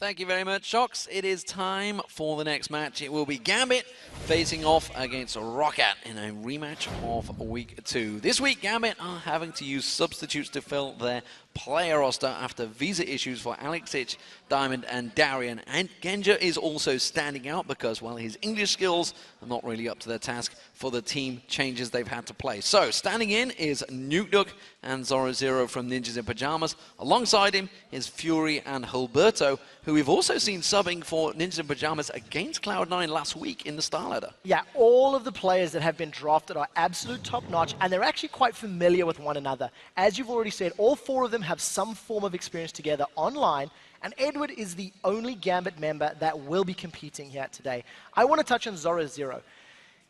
Thank you very much, Shox. It is time for the next match. It will be Gambit facing off against ROCat in a rematch of Week 2. This week, Gambit are having to use substitutes to fill their player roster after visa issues for Alexic, Diamond, and Darian. And Genja is also standing out because, well, his English skills are not really up to their task for the team changes they've had to play. So, standing in is Nuke and Zoro from Ninjas in Pajamas. Alongside him is Fury and Hilberto, who we've also seen subbing for Ninjas in Pajamas against Cloud9 last week in the Star Ladder. Yeah, all of the players that have been drafted are absolute top-notch, and they're actually quite familiar with one another. As you've already said, all four of them have some form of experience together online, and Edward is the only Gambit member that will be competing here today. I want to touch on Zoro Zero.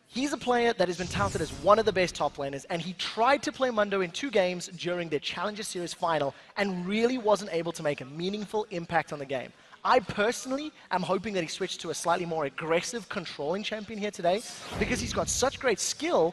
He's a player that has been touted as one of the best top laners, and he tried to play Mundo in 2 games during their Challenger Series final and really wasn't able to make a meaningful impact on the game. I personally am hoping that he switched to a slightly more aggressive, controlling champion here today because he's got such great skill,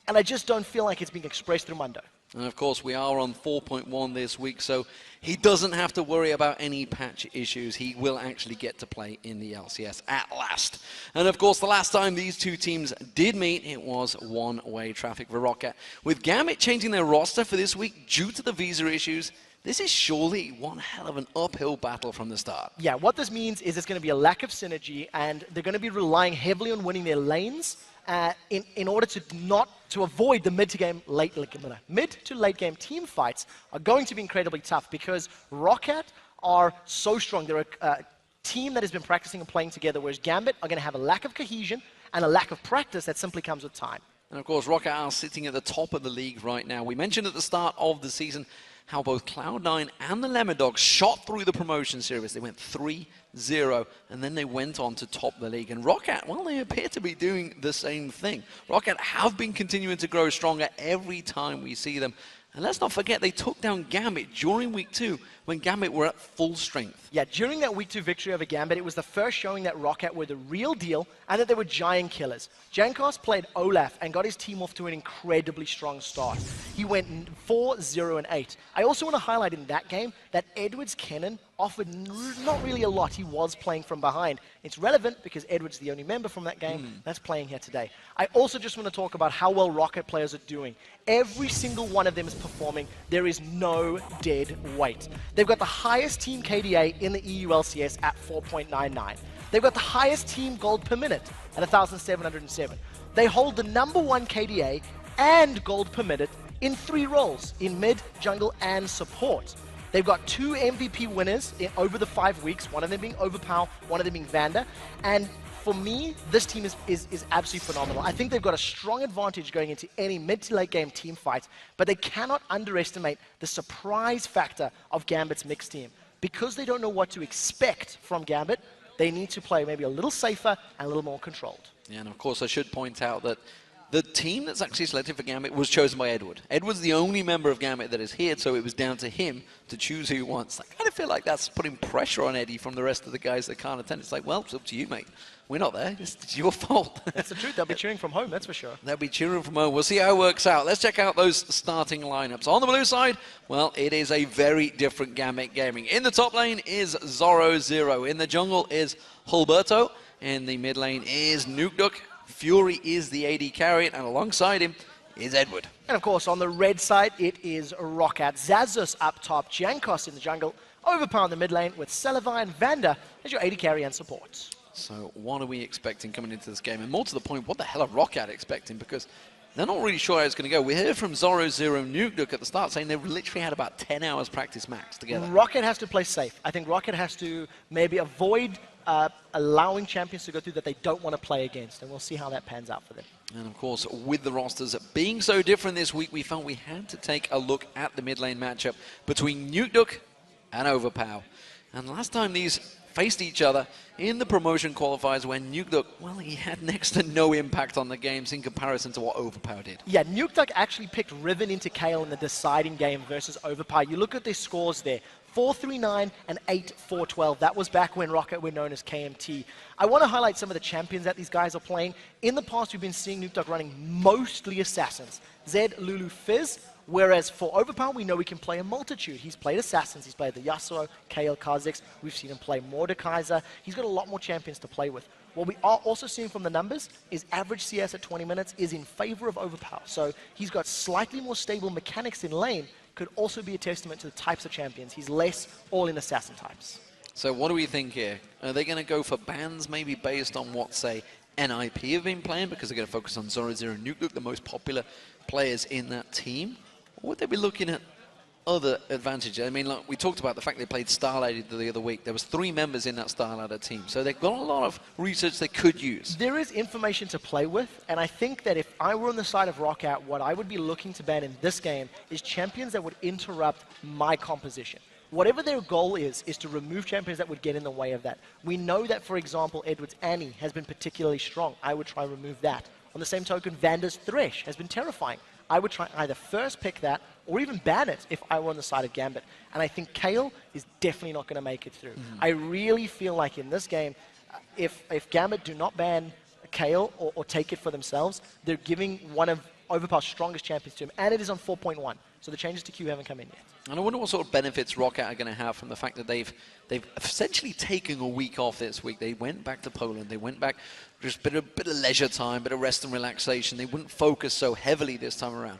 and I just don't feel like it's being expressed through Mundo. And of course, we are on 4.1 this week, so he doesn't have to worry about any patch issues. He will actually get to play in the LCS at last. And of course, the last time these two teams did meet, it was one-way traffic for ROCat. With Gambit changing their roster for this week due to the visa issues, this is surely one hell of an uphill battle from the start. Yeah, what this means is there's going to be a lack of synergy, and they're going to be relying heavily on winning their lanes in order to avoid the mid to late game team fights are going to be incredibly tough because ROCat are so strong. They're a team that has been practicing and playing together, whereas Gambit are going to have a lack of cohesion and a lack of practice that simply comes with time. And of course, ROCat are sitting at the top of the league right now. We mentioned at the start of the season how both Cloud9 and the Lemon Dogs shot through the promotion series. They went 3-0, and then they went on to top the league. And ROCat, well, they appear to be doing the same thing. ROCat have been continuing to grow stronger every time we see them. And let's not forget, they took down Gambit during Week 2 when Gambit were at full strength. Yeah, during that Week 2 victory over Gambit, it was the first showing that ROCat were the real deal and that they were giant killers. Jankos played Olaf and got his team off to an incredibly strong start. He went 4-0-8. I also want to highlight in that game that Edward's Kennen offered not really a lot. He was playing from behind. It's relevant because Edward's the only member from that game that's playing here today. I also just want to talk about how well ROCat players are doing. Every single one of them is performing. There is no dead weight. They've got the highest team KDA in the EU LCS at 4.99. They've got the highest team gold per minute at 1,707. They hold the #1 KDA and gold per minute in 3 roles, in mid, jungle, and support. They've got 2 MVP winners over the 5 weeks, one of them being Overpower, one of them being Vanda. And for me, this team is absolutely phenomenal. I think they've got a strong advantage going into any mid to late game team fight, but they cannot underestimate the surprise factor of Gambit's mixed team. Because they don't know what to expect from Gambit, they need to play maybe a little safer and a little more controlled. Yeah, and of course I should point out that the team that's actually selected for Gambit was chosen by Edward. Edward's the only member of Gambit that is here, so it was down to him to choose who he wants. I kind of feel like that's putting pressure on Eddie from the rest of the guys that can't attend. It's like, well, it's up to you, mate. We're not there. It's your fault. That's the truth. They'll be cheering from home, that's for sure. They'll be cheering from home. We'll see how it works out. Let's check out those starting lineups. On the blue side, well, it is a very different Gambit gaming. In the top lane is Zoro Zero. In the jungle is Hilberto. In the mid lane is Nuke. Fury is the AD carry, and alongside him is Edward. And of course, on the red side, it is ROCat. Zazus up top, Jankos in the jungle, Overpower in the mid lane with Selavai and Vanda as your AD carry and support. So what are we expecting coming into this game? And more to the point, what the hell are ROCat expecting? Because they're not really sure how it's going to go. We heard from Zoro Zero Nuke at the start saying they've literally had about 10 hours practice max together. ROCat has to play safe. I think ROCat has to maybe avoid allowing champions to go through that they don't want to play against, and we'll see how that pans out for them. And of course, with the rosters being so different this week, we felt we had to take a look at the mid lane matchup between Nuke and Overpower. And last time these faced each other in the promotion qualifiers when Nuke, well, he had next to no impact on the games in comparison to what Overpower did. Yeah, Nuke actually picked Riven into Kayle in the deciding game versus Overpower. You look at their scores there. 4-3-9 and 8-4-12. That was back when ROCat were known as KMT. I want to highlight some of the champions that these guys are playing. In the past, we've been seeing Nuke running mostly Assassins. Zed, Lulu, Fizz, Whereas for Overpower, we know he can play a multitude. He's played Assassins, he's played the Yasuo, Kayle, Kha'Zix. We've seen him play Mordekaiser. He's got a lot more champions to play with. What we are also seeing from the numbers is average CS at 20 minutes is in favor of Overpower. So he's got slightly more stable mechanics in lane, could also be a testament to the types of champions. He's less all-in assassin types. So what do we think here? Are they going to go for bans maybe based on what, say, NIP have been playing, because they're going to focus on Zoro0 and Nuke, the most popular players in that team? Or would they be looking at other advantages? I mean, look, we talked about the fact they played Starlighted the other week. There was 3 members in that Starlighted team, so they've got a lot of research they could use. There is information to play with, and I think that if I were on the side of ROCCAT, what I would be looking to ban in this game is champions that would interrupt my composition. Whatever their goal is to remove champions that would get in the way of that. We know that, for example, Edward's Annie has been particularly strong. I would try and remove that. On the same token, Vanda's Thresh has been terrifying. I would try either first pick that or even ban it if I were on the side of Gambit. And I think Kayle is definitely not going to make it through. I really feel like in this game, if Gambit do not ban Kayle or take it for themselves, they're giving one of Overpower's strongest champions to him, and it is on 4.1. So the changes to Q haven't come in yet. And I wonder what sort of benefits ROCCAT are going to have from the fact that they've essentially taken a week off this week. They went back to Poland. They went back just a bit of leisure time, bit of rest and relaxation. They wouldn't focus so heavily this time around.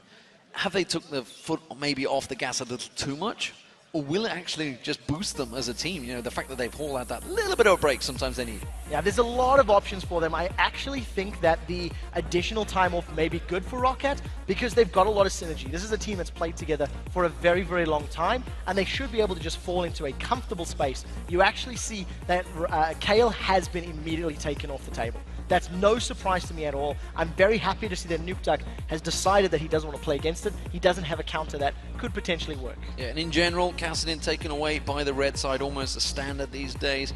Have they took the foot maybe off the gas a little too much? Or will it actually just boost them as a team? You know, the fact that they've hauled out that little bit of a break sometimes they need. Yeah, there's a lot of options for them. I actually think that the additional time off may be good for ROCCAT because they've got a lot of synergy. This is a team that's played together for a very, very long time, and they should be able to just fall into a comfortable space. You actually see that Kayle has been immediately taken off the table. That's no surprise to me at all. I'm very happy to see that Nukeduck has decided that he doesn't want to play against it. He doesn't have a counter that could potentially work. Yeah, and in general, Kassadin taken away by the red side, almost a standard these days,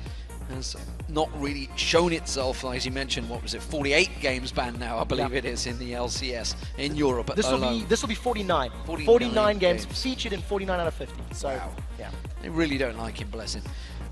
has not really shown itself, as you mentioned, what was it, 48 games banned now, I believe it is, in the LCS in Europe. This will be 49. 49 games featured in 49 out of 50. So, wow. Yeah. They really don't like him, bless him.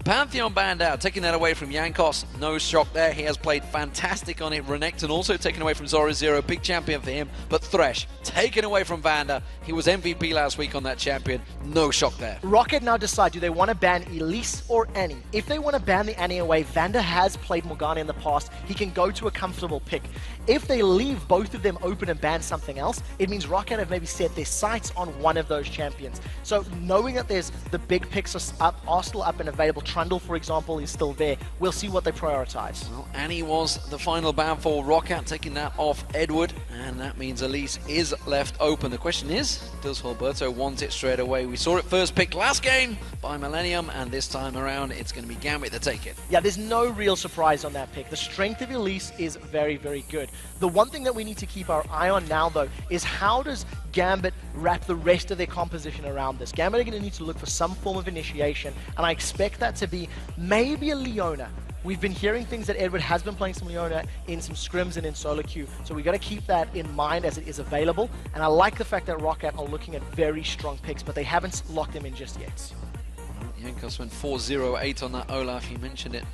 Pantheon banned out, taking that away from Jankos. No shock there. He has played fantastic on it. Renekton also taken away from Zoro0, big champion for him. But Thresh taken away from Vanda. He was MVP last week on that champion. No shock there. ROCCAT now decide, do they want to ban Elise or Annie? If they want to ban the Annie away, Vanda has played Morgana in the past. He can go to a comfortable pick. If they leave both of them open and ban something else, it means ROCCAT have maybe set their sights on one of those champions. So knowing that there's the big picks are still up and available, Trundle, for example, is still there. We'll see what they prioritize. Well, Annie was the final ban for ROCCAT, taking that off Edward, and that means Elise is left open. The question is, does Alberto want it straight away? We saw it first picked last game by Millennium, and this time around, it's going to be Gambit to take it. Yeah, there's no real surprise on that pick. The strength of Elise is very, very good. The one thing that we need to keep our eye on now, though, is how does Gambit wrap the rest of their composition around this? Gambit are going to need to look for some form of initiation, and I expect that to be maybe a Leona. We've been hearing things that Edward has been playing some Leona in some scrims and in solo queue, so we've got to keep that in mind as it is available, and I like the fact that ROCCAT are looking at very strong picks, but they haven't locked them in just yet. Jankos went 4-0-8 on that Olaf. You mentioned it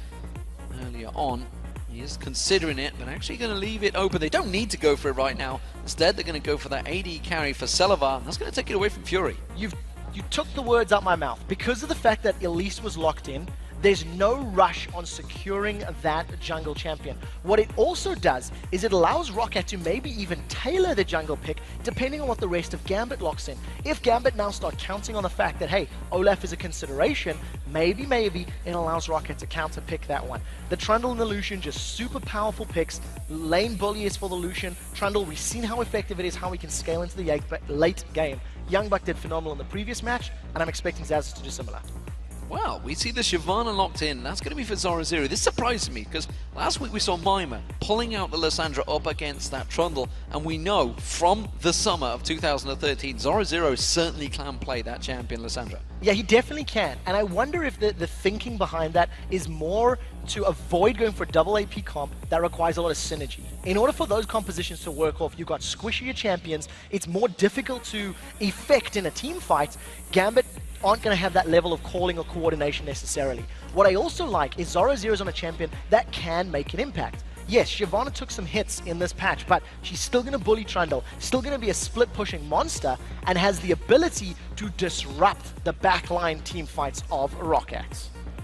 earlier on. He is considering it, but actually going to leave it open. They don't need to go for it right now. Instead, they're going to go for that AD carry for Selavar, and that's going to take it away from Fury. You took the words out my mouth. Because of the fact that Elise was locked in, there's no rush on securing that jungle champion. What it also does is it allows ROCCAT to maybe even tailor the jungle pick depending on what the rest of Gambit locks in. If Gambit now start counting on the fact that, hey, Olaf is a consideration, maybe it allows ROCCAT to counter pick that one. The Trundle and the Lucian, just super powerful picks. Lane bully is for the Lucian. Trundle, we've seen how effective it is, how we can scale into the late game. Youngbuck did phenomenal in the previous match, and I'm expecting Zaz to do similar. Well, we see the Shyvana locked in. That's going to be for Zoro0. This surprised me because last week we saw Mima pulling out the Lissandra up against that Trundle, and we know from the summer of 2013, Zoro0 certainly can play that champion Lissandra. Yeah, he definitely can, and I wonder if the thinking behind that is more to avoid going for double AP comp that requires a lot of synergy. In order for those compositions to work off, you've got squishier champions, it's more difficult to effect in a team fight. Gambit aren't going to have that level of calling or coordination necessarily. What I also like is Zoro0 is on a champion that can make an impact. yes, Shyvana took some hits in this patch, but she's still going to bully Trundle, still going to be a split-pushing monster, and has the ability to disrupt the backline team fights of ROC.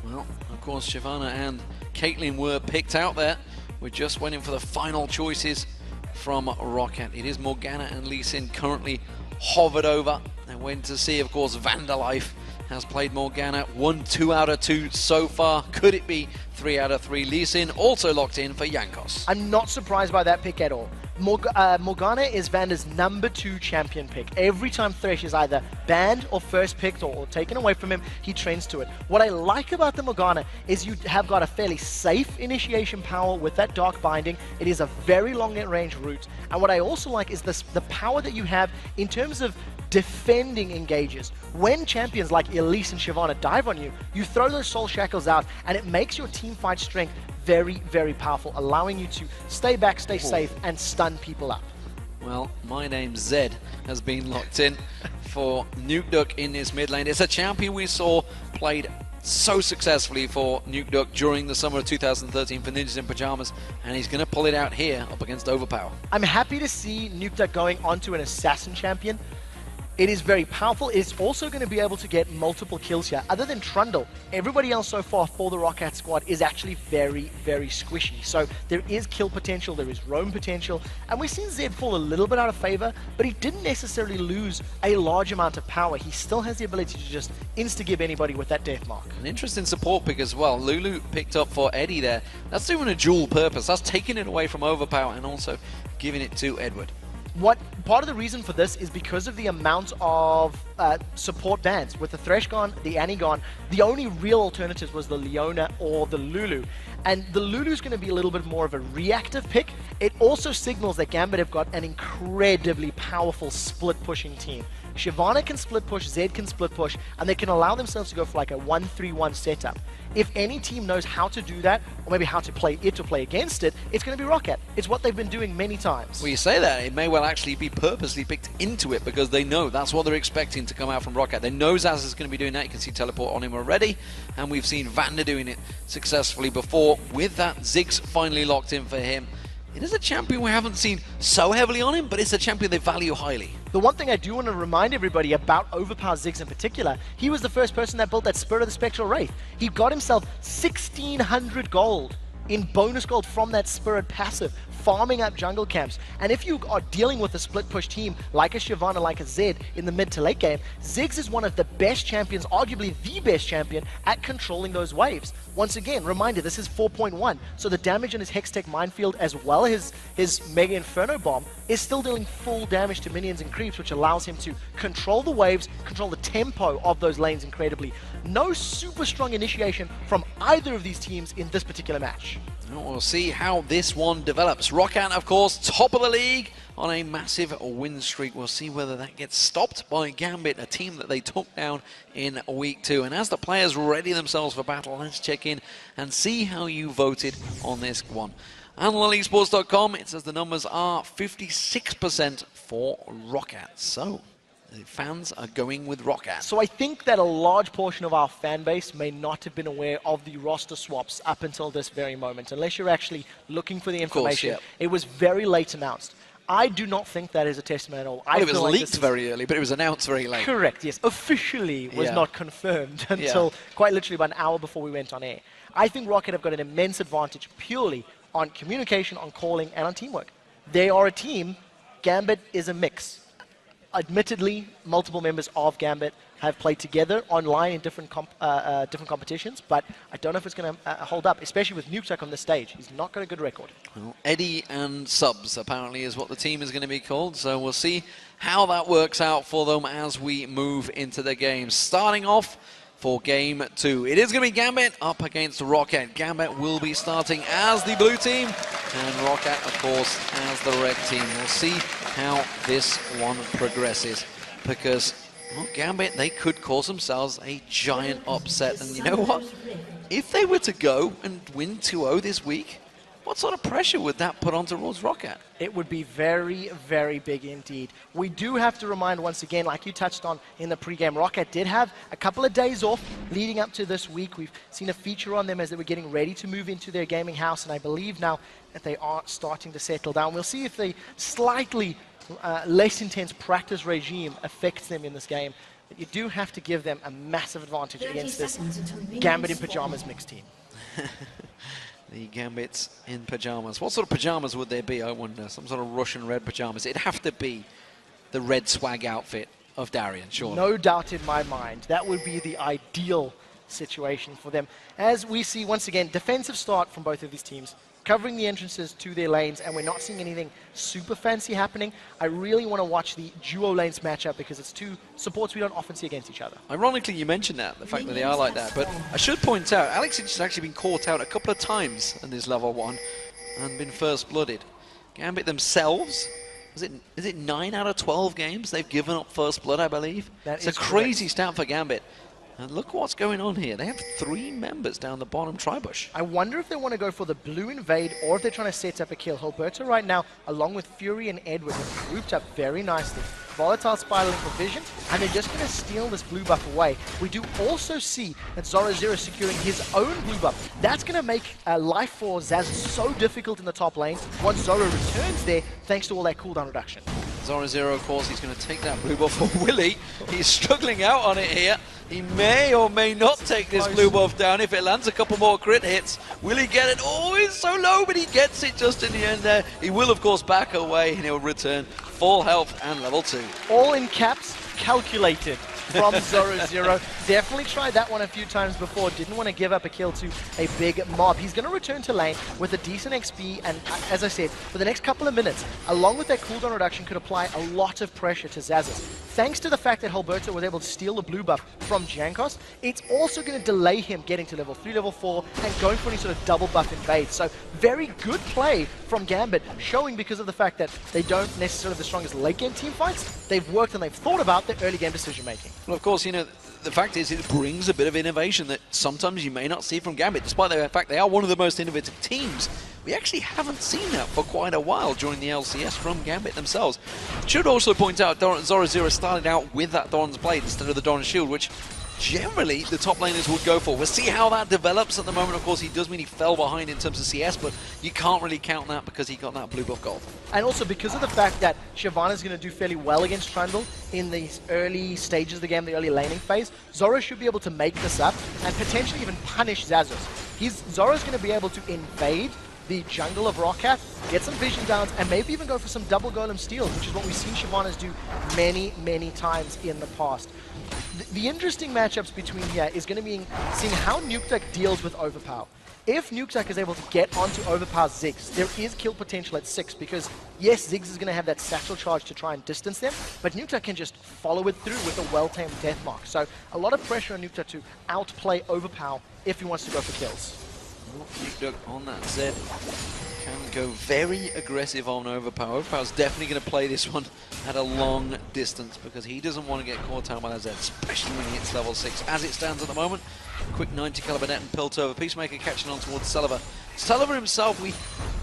Well, of course, Shyvana and Caitlyn were picked out there. We're just waiting for the final choices from ROC. It is Morgana and Lee Sin currently hovered over. And waiting to see, of course, Vandalife has played Morgana. 1 2 out of 2 so far. Could it be 3 out of 3? Lee Sin also locked in for Jankos. I'm not surprised by that pick at all. Morgana is Vanda's #2 champion pick. Every time Thresh is either banned or first picked or taken away from him, he trends to it. What I like about the Morgana is you have got a fairly safe initiation power with that Dark Binding. It is a very long range route. And what I also like is the power that you have in terms of defending engages. When champions like Elise and Shyvana dive on you, you throw those Soul Shackles out and it makes your team fight strength very, very powerful, allowing you to stay back, stay safe, and stun people up. Well, my name Zed has been locked in for Nukeduck in this mid lane. It's a champion we saw played so successfully for Nukeduck during the summer of 2013 for Ninjas in Pajamas, and he's going to pull it out here up against Overpower. I'm happy to see Nukeduck going onto an assassin champion. It is very powerful. It's also going to be able to get multiple kills here. Other than Trundle, everybody else so far for the ROC squad is actually very, very squishy. So there is kill potential, there is roam potential, and we've seen Zed fall a little bit out of favor, but he didn't necessarily lose a large amount of power. He still has the ability to just insta-give anybody with that death mark. An interesting support pick as well. Lulu picked up for Eddie there. That's doing a dual purpose. That's taking it away from Overpower and also giving it to Edward. Part of the reason for this is because of the amount of support bans. With the Thresh gone, the Annie gone, the only real alternatives was the Leona or the Lulu. And the Lulu's going to be a little bit more of a reactive pick. It also signals that Gambit have got an incredibly powerful split-pushing team. Shyvana can split push, Zed can split push, and they can allow themselves to go for like a 1-3-1 setup. If any team knows how to do that, or maybe how to play it or play against it, it's going to be ROC. It's what they've been doing many times. Well, you say that, it may well actually be purposely picked into it because they know that's what they're expecting to come out from ROC. They know Zaz is going to be doing that. You can see teleport on him already, and we've seen Vanda doing it successfully before. With that, Ziggs finally locked in for him. It is a champion we haven't seen so heavily on him, but it's a champion they value highly. The one thing I do want to remind everybody about Overpower Ziggs in particular, he was the first person that built that Spirit of the Spectral Wraith. He got himself 1,600 gold in bonus gold from that Spirit passive, farming up jungle camps. And if you are dealing with a split push team like a Shyvana, like a Zed in the mid to late game, Ziggs is one of the best champions, arguably the best champion at controlling those waves. Once again, reminder, this is 4.1, so the damage in his Hextech Minefield as well as his Mega Inferno Bomb is still dealing full damage to minions and creeps, which allows him to control the waves, control the tempo of those lanes incredibly. No super strong initiation from either of these teams in this particular match. We'll see how this one develops. ROCAT, of course, top of the league on a massive win streak. We'll see whether that gets stopped by Gambit, a team that they took down in week 2. And as the players ready themselves for battle, let's check in and see how you voted on this one. On LoleEsports.com, it says the numbers are 56% for ROCAT. So the fans are going with ROCAT. So I think that a large portion of our fan base may not have been aware of the roster swaps up until this very moment, unless you're actually looking for the information. Of course, It was very late announced. I do not think that is a testament at all. Well, it was leaked very early, but it was announced very late. Correct, yes. Officially was not confirmed until quite literally about an hour before we went on air. I think ROCAT have got an immense advantage purely on communication, on calling, and on teamwork. They are a team. Gambit is a mix. Admittedly, multiple members of Gambit have played together online in different competitions, but I don't know if it's going to hold up, especially with Nukeduck on this stage. He's not got a good record. Well, Eddie and Subs apparently is what the team is going to be called, so we'll see how that works out for them as we move into the game. Starting off for game 2. It is going to be Gambit up against ROCAT. Gambit will be starting as the blue team, and ROCAT, of course, as the red team. We'll see how this one progresses, because well, Gambit, they could cause themselves a giant upset. And you know what? If they were to go and win 2-0 this week, what sort of pressure would that put on towards ROC? It would be very, very big indeed. We do have to remind once again, like you touched on in the pregame, ROC did have a couple of days off leading up to this week. We've seen a feature on them as they were getting ready to move into their gaming house, and I believe now that they are starting to settle down. We'll see if the slightly less intense practice regime affects them in this game. But you do have to give them a massive advantage against this Gambit in Pajamas mixed team. The Gambits in pajamas. What sort of pajamas would there be, I wonder? Some sort of Russian red pajamas. It'd have to be the red swag outfit of Darian, surely. No doubt in my mind. That would be the ideal situation for them. As we see, once again, defensive start from both of these teams, covering the entrances to their lanes, and we're not seeing anything super fancy happening. I really want to watch the duo lanes matchup because it's two supports we don't often see against each other. Ironically, you mentioned that, the fact that they are like that, but I should point out, Alex has actually been caught out a couple of times in this level 1 and been first-blooded. Gambit themselves, is it 9 out of 12 games they've given up first blood, I believe? It's a crazy stat for Gambit. And look what's going on here. They have 3 members down the bottom tri-bush. I wonder if they want to go for the blue invade or if they're trying to set up a kill. Hilberto right now, along with Fury and Edward, have grouped up very nicely. Volatile spiraling provision, and they're just going to steal this blue buff away. We do also see that Zoro securing his own blue buff. That's going to make life for Zaz so difficult in the top lane once Zoro returns there, thanks to all that cooldown reduction. Zoro, of course, he's going to take that blue buff for Willie. He's struggling out on it here. He may or may not take this blue buff down if it lands a couple more crit hits. Will he get it? Oh, it's so low, but he gets it just in the end there. He will, of course, back away, and he'll return full health and level 2. All in caps, calculated from Zoro. Definitely tried that one a few times before. Didn't want to give up a kill to a big mob. He's going to return to lane with a decent XP, and as I said, for the next couple of minutes, along with that cooldown reduction, could apply a lot of pressure to Zazas. Thanks to the fact that Hilberto was able to steal the blue buff from Jankos, it's also going to delay him getting to level 3, level 4, and going for any sort of double buff invade. So very good play from Gambit, showing because of the fact that they don't necessarily have the strongest late game team fights. They've worked and they've thought about their early game decision making. Well, of course, you know, the fact is it brings a bit of innovation that sometimes you may not see from Gambit, despite the fact they are one of the most innovative teams. We actually haven't seen that for quite a while during the LCS from Gambit themselves. Should also point out Zoro started out with that Doran's Blade instead of the Doran's Shield, which generally the top laners would go for. We'll see how that develops at the moment. Of course, he does mean he fell behind in terms of CS, but you can't really count that because he got that blue buff gold. And also because of the fact that Shyvana's going to do fairly well against Trundle in these early stages of the game, the early laning phase, Zoro should be able to make this up and potentially even punish Zazos. Zoro's going to be able to invade the jungle of Roccat, get some vision downs, and maybe even go for some double golem steals, which is what we've seen Shyvana's do many, many times in the past. The interesting matchups between here is going to be seeing how Nukeduck deals with Overpower. If Nukeduck is able to get onto Overpower's Ziggs, there is kill potential at 6 because, yes, Ziggs is going to have that satchel charge to try and distance them, but Nukeduck can just follow it through with a well-tamed Deathmark. So a lot of pressure on Nukeduck to outplay Overpower if he wants to go for kills. Nukeduck on that Zed can go very aggressive on Overpower. Overpower's definitely going to play this one at a long distance because he doesn't want to get caught out by that Zed, especially when he hits level 6. As it stands at the moment, quick 90 caliber net and Piltover. Peacemaker catching on towards Sullivan. Sullivan himself, we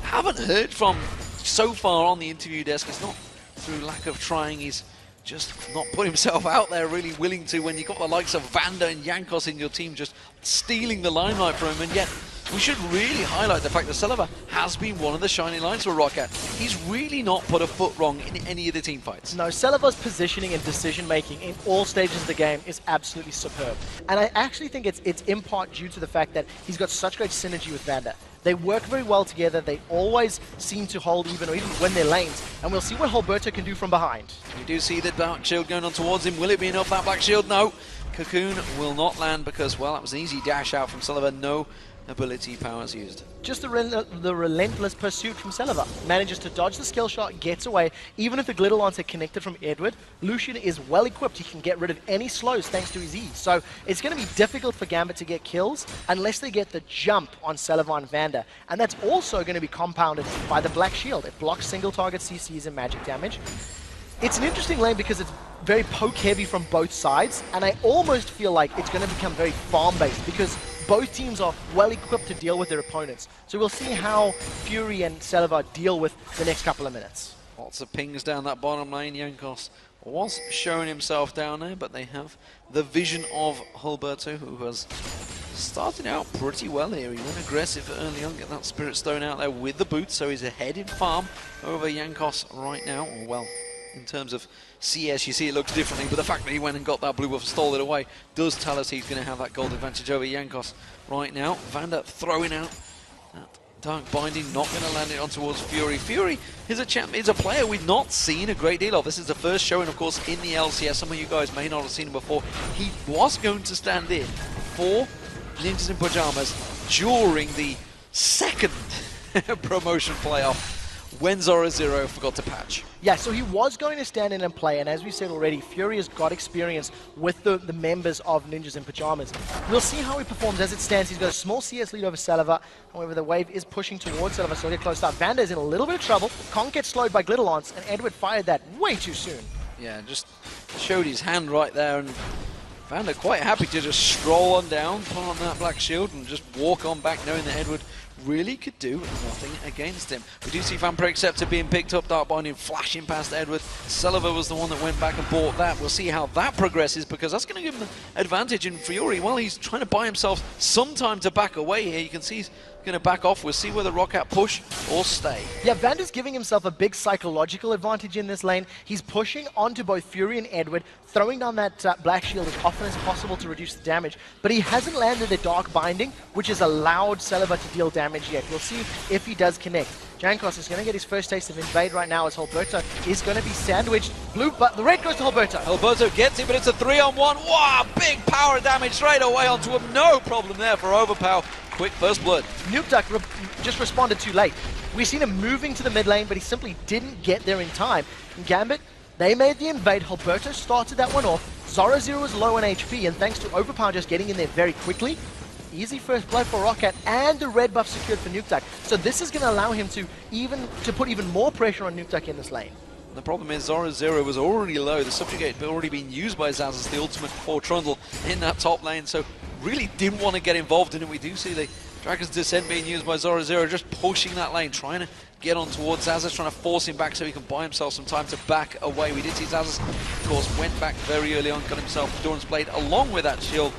haven't heard from so far on the interview desk. It's not through lack of trying, he's just not put himself out there really willing to when you've got the likes of Vanda and Jankos in your team just stealing the limelight from him, and yet we should really highlight the fact that Selva has been one of the shining lights for Roccat. He's really not put a foot wrong in any of the team fights. No, Selva's positioning and decision-making in all stages of the game is absolutely superb. And I actually think it's in part due to the fact that he's got such great synergy with Vanda. They work very well together. They always seem to hold even or even win their lanes. And we'll see what Hilberto can do from behind. We do see the Dark Shield going on towards him. Will it be enough, that Black Shield? No. Cocoon will not land because, well, that was an easy dash out from Sullivan. No ability powers used. Just the relentless pursuit from Selva. Manages to dodge the skill shot, gets away. Even if the glitter lance had connected from Edward, Lucian is well equipped. He can get rid of any slows thanks to his E. So it's going to be difficult for Gambit to get kills unless they get the jump on Selva and Vanda. And that's also going to be compounded by the Black Shield. It blocks single target CCs and magic damage. It's an interesting lane because it's very poke heavy from both sides, and I almost feel like it's going to become very farm based because both teams are well equipped to deal with their opponents. So we'll see how Fury and Selva deal with the next couple of minutes. Lots of pings down that bottom lane. Jankos was showing himself down there, but they have the vision of Hulberto, who has started out pretty well here. He went aggressive early on, get that Spirit Stone out there with the boots, so he's ahead in farm over Jankos right now. Well, in terms of CS, you see it looks differently, but the fact that he went and got that blue buff and stole it away does tell us he's going to have that gold advantage over Jankos right now. Vander throwing out that Dark Binding, not going to land it on towards Fury. Fury is a player we've not seen a great deal of. This is the first showing, of course, in the LCS. Some of you guys may not have seen him before. He was going to stand in for Ninjas in Pajamas during the second promotion playoff when Zoro forgot to patch. Yeah, so he was going to stand in and play, and as we said already, Fury has got experience with the members of Ninjas in Pajamas. We'll see how he performs as it stands. He's got a small CS lead over Selva. However, the wave is pushing towards Selva, so he'll get close up. Vander is in a little bit of trouble. Can't get slowed by Glitter Lance, and Edward fired that way too soon. Yeah, just showed his hand right there, and Vander quite happy to just stroll on down, put on that black shield, and just walk on back, knowing that Edward really could do nothing against him. We do see Vampire Acceptor being picked up, Dark Binding flashing past Edward. Selva was the one that went back and bought that. We'll see how that progresses, because that's going to give him the advantage. In Fury, well, he's trying to buy himself some time to back away here. You can see he's going to back off. We'll see whether ROC push or stay. Yeah, Vander's giving himself a big psychological advantage in this lane. He's pushing onto both Fury and Edward, throwing down that black shield as often as possible to reduce the damage, but he hasn't landed a Dark Binding, which has allowed Selva to deal damage yet. We'll see if he does connect. Jankos is going to get his first taste of Invade right now, as Hulberto is going to be sandwiched. But the red goes to Hulberto. Hulberto gets it, but it's a 3-on-1. Wow, big power damage straight away onto him. No problem there for Overpower. Quick first blood. Nukeduck just responded too late. We've seen him moving to the mid lane, but he simply didn't get there in time. And Gambit, they made the invade. Hulberto started that one off. Zoro was low on HP, and thanks to Overpower just getting in there very quickly, easy first blood for ROC, and the red buff secured for Nukeduck. So this is going to allow him to put even more pressure on Nukeduck in this lane. The problem is Zoro was already low. The Subjugate had already been used by Zaz as the ultimate for Trundle in that top lane, so really didn't want to get involved in it. We do see the Dragon's Descent being used by Zoro, just pushing that lane, trying to get on towards Zaz, trying to force him back so he can buy himself some time to back away. We did see Zaz, of course, went back very early on, got himself Doran's Blade along with that shield,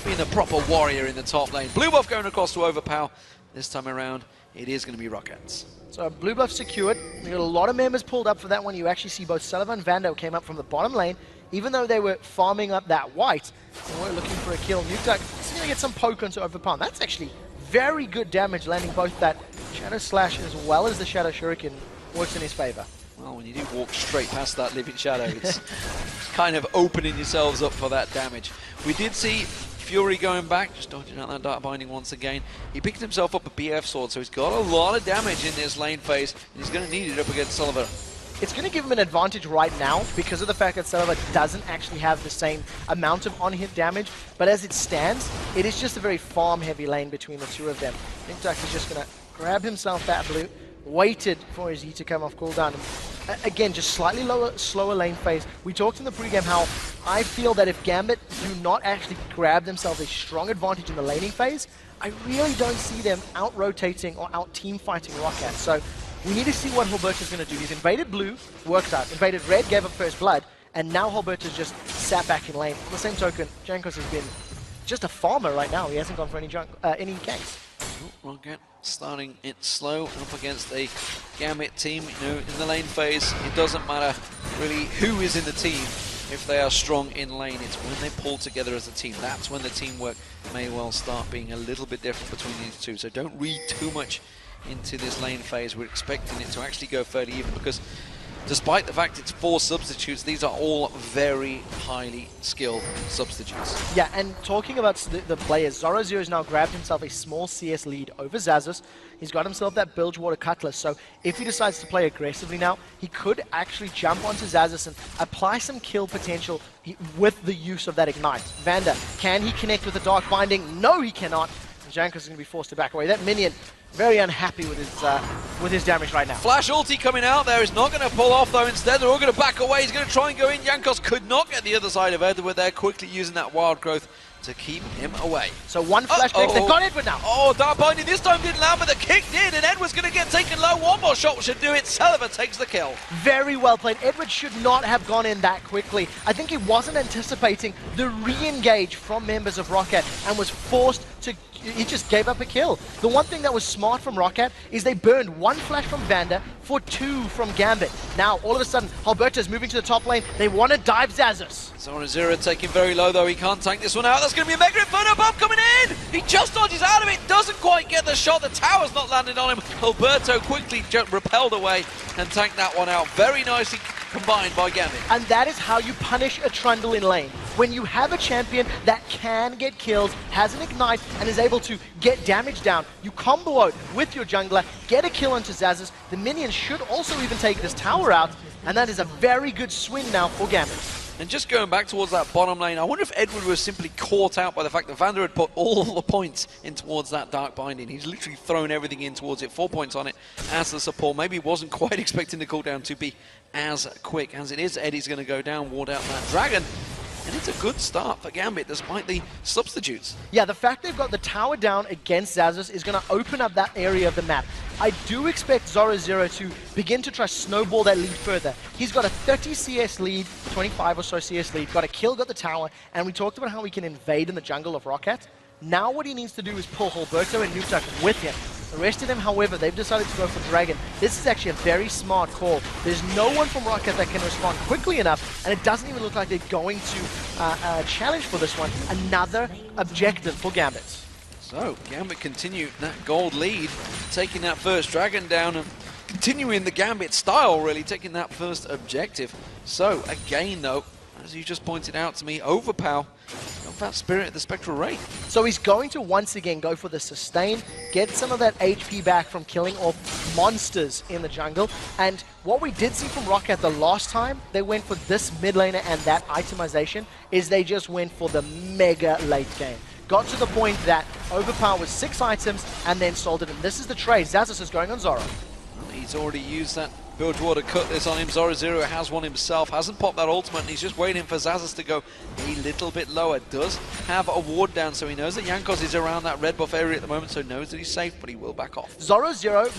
being the proper warrior in the top lane. Blue buff going across to Overpower. This time around, it is going to be ROC's. So blue buff secured. We got a lot of members pulled up for that one. You actually see both Selva and Vander came up from the bottom lane, even though they were farming up that white and were looking for a kill. Nukeduck is going to get some poke onto Overpower. That's actually very good damage, landing both that Shadow Slash as well as the Shadow Shuriken works in his favor. Well, when you do walk straight past that Living Shadow, it's kind of opening yourselves up for that damage. We did see Fury going back, just dodging out that Dark Binding once again. He picked himself up a BF sword, so he's got a lot of damage in this lane phase, and he's going to need it up against Selva. It's going to give him an advantage right now because of the fact that Selva doesn't actually have the same amount of on-hit damage, but as it stands, it is just a very farm-heavy lane between the two of them. Nukeduck is just going to grab himself that blue, waited for his E to come off cooldown. Again, just slightly slower lane phase. We talked in the pregame how I feel that if Gambit do not actually grab themselves a strong advantage in the laning phase, I really don't see them out-rotating or out-team fighting ROC. So we need to see what Hulberto's going to do. He's invaded blue, worked out. Invaded red, gave up first blood, and now Hulberto's just sat back in lane. On the same token, Jankos has been just a farmer right now. He hasn't gone for any ganks. ROC starting it slow up against a Gambit team. You know, in the lane phase, it doesn't matter really who is in the team. If they are strong in lane, it's when they pull together as a team. That's when the teamwork may well start being a little bit different between these two. So don't read too much into this lane phase. We're expecting it to actually go fairly even, because despite the fact it's 4 substitutes, these are all very highly skilled substitutes. Yeah, and talking about the players, Zoro has now grabbed himself a small CS lead over Xazus. He's got himself that Bilgewater Cutlass, so if he decides to play aggressively now, he could actually jump onto Xazus and apply some kill potential with the use of that Ignite. Vander, can he connect with the Dark Binding? No, he cannot. Jankos is going to be forced to back away. That minion, very unhappy with his damage right now. Flash ulti coming out there is not going to pull off though. Instead, they're all going to back away. He's going to try and go in. Jankos could not get the other side of Edward there, quickly using that wild growth to keep him away. So one flash next, they've got Edward now. Oh, Dark Binding this time didn't land, but the kick did, and Edward's going to get taken low. One more shot should do it. Selva takes the kill. Very well played. Edward should not have gone in that quickly. I think he wasn't anticipating the re-engage from members of Rocket and was forced to... He just gave up a kill. The one thing that was smart from Rocket is they burned one flash from Vanda for 2 from Gambit. Now, all of a sudden, Alberto's moving to the top lane. They want to dive Xazus. Zora taking very low, though. He can't tank this one out. That's going to be a mega inferno bomb coming in. He just dodges out of it. Doesn't quite get the shot. The tower's not landed on him. Alberto quickly repelled away and tanked that one out. Very nicely combined by Gambit. And that is how you punish a Trundle in lane. When you have a champion that can get kills, has an ignite, and is able to get damage down, you combo out with your jungler, get a kill onto Xazus. The minions should also even take this tower out, and that is a very good swing now for Gambit. And just going back towards that bottom lane, I wonder if Edward was simply caught out by the fact that Vander had put all the points in towards that Dark Binding. He's literally thrown everything in towards it, 4 points on it as the support. Maybe wasn't quite expecting the cooldown to be as quick as it is. Eddie's going to go down, ward out that dragon. And it's a good start for Gambit, despite the substitutes. Yeah, the fact they've got the tower down against Xazus is going to open up that area of the map. I do expect Zoro to begin to try snowball that lead further. He's got a 30 CS lead, 25 or so CS lead, got a kill, got the tower, and we talked about how he can invade in the jungle of Rocket. Now what he needs to do is pull Alberto and Nutak with him. The rest of them, however, they've decided to go for Dragon. This is actually a very smart call. There's no one from Rocket that can respond quickly enough, and it doesn't even look like they're going to challenge for this one. Another objective for Gambit. So, Gambit continue that gold lead, taking that first Dragon down and continuing the Gambit style, really, taking that first objective. So, again, though, as you just pointed out to me, Overpower of that Spirit of the Spectral Ray. So he's going to once again go for the sustain, get some of that HP back from killing off monsters in the jungle. And what we did see from Rocket the last time they went for this mid laner and that itemization is they just went for the mega late game. Got to the point that Overpower was 6 items and then sold it. And this is the trade. Xazus is going on Zoro. Well, he's already used that Bilgewater cut this on him. Zoro has one himself, hasn't popped that ultimate, and he's just waiting for Xazus to go a little bit lower. Does have a ward down, so he knows that Jankos is around that red buff area at the moment, so knows that he's safe, but he will back off. Zoro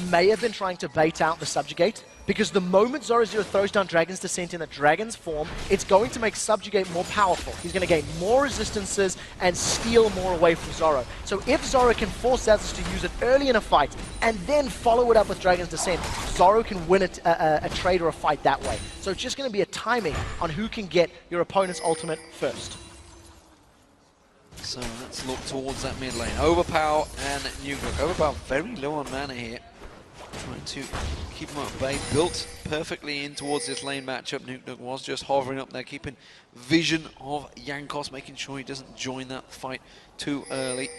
may have been trying to bait out the Subjugate, because the moment Zoro throws down Dragon's Descent in a Dragon's form, it's going to make Subjugate more powerful. He's going to gain more resistances and steal more away from Zoro. So if Zoro can force Xazus to use it early in a fight and then follow it up with Dragon's Descent, Zoro can win a trade or a fight that way. So it's just going to be a timing on who can get your opponent's ultimate first. So let's look towards that mid lane. Overpower and Newglock. Overpower very low on mana here. Trying to keep him at bay. Built perfectly in towards this lane matchup. Newglock was just hovering up there, keeping vision of Jankos, making sure he doesn't join that fight too early.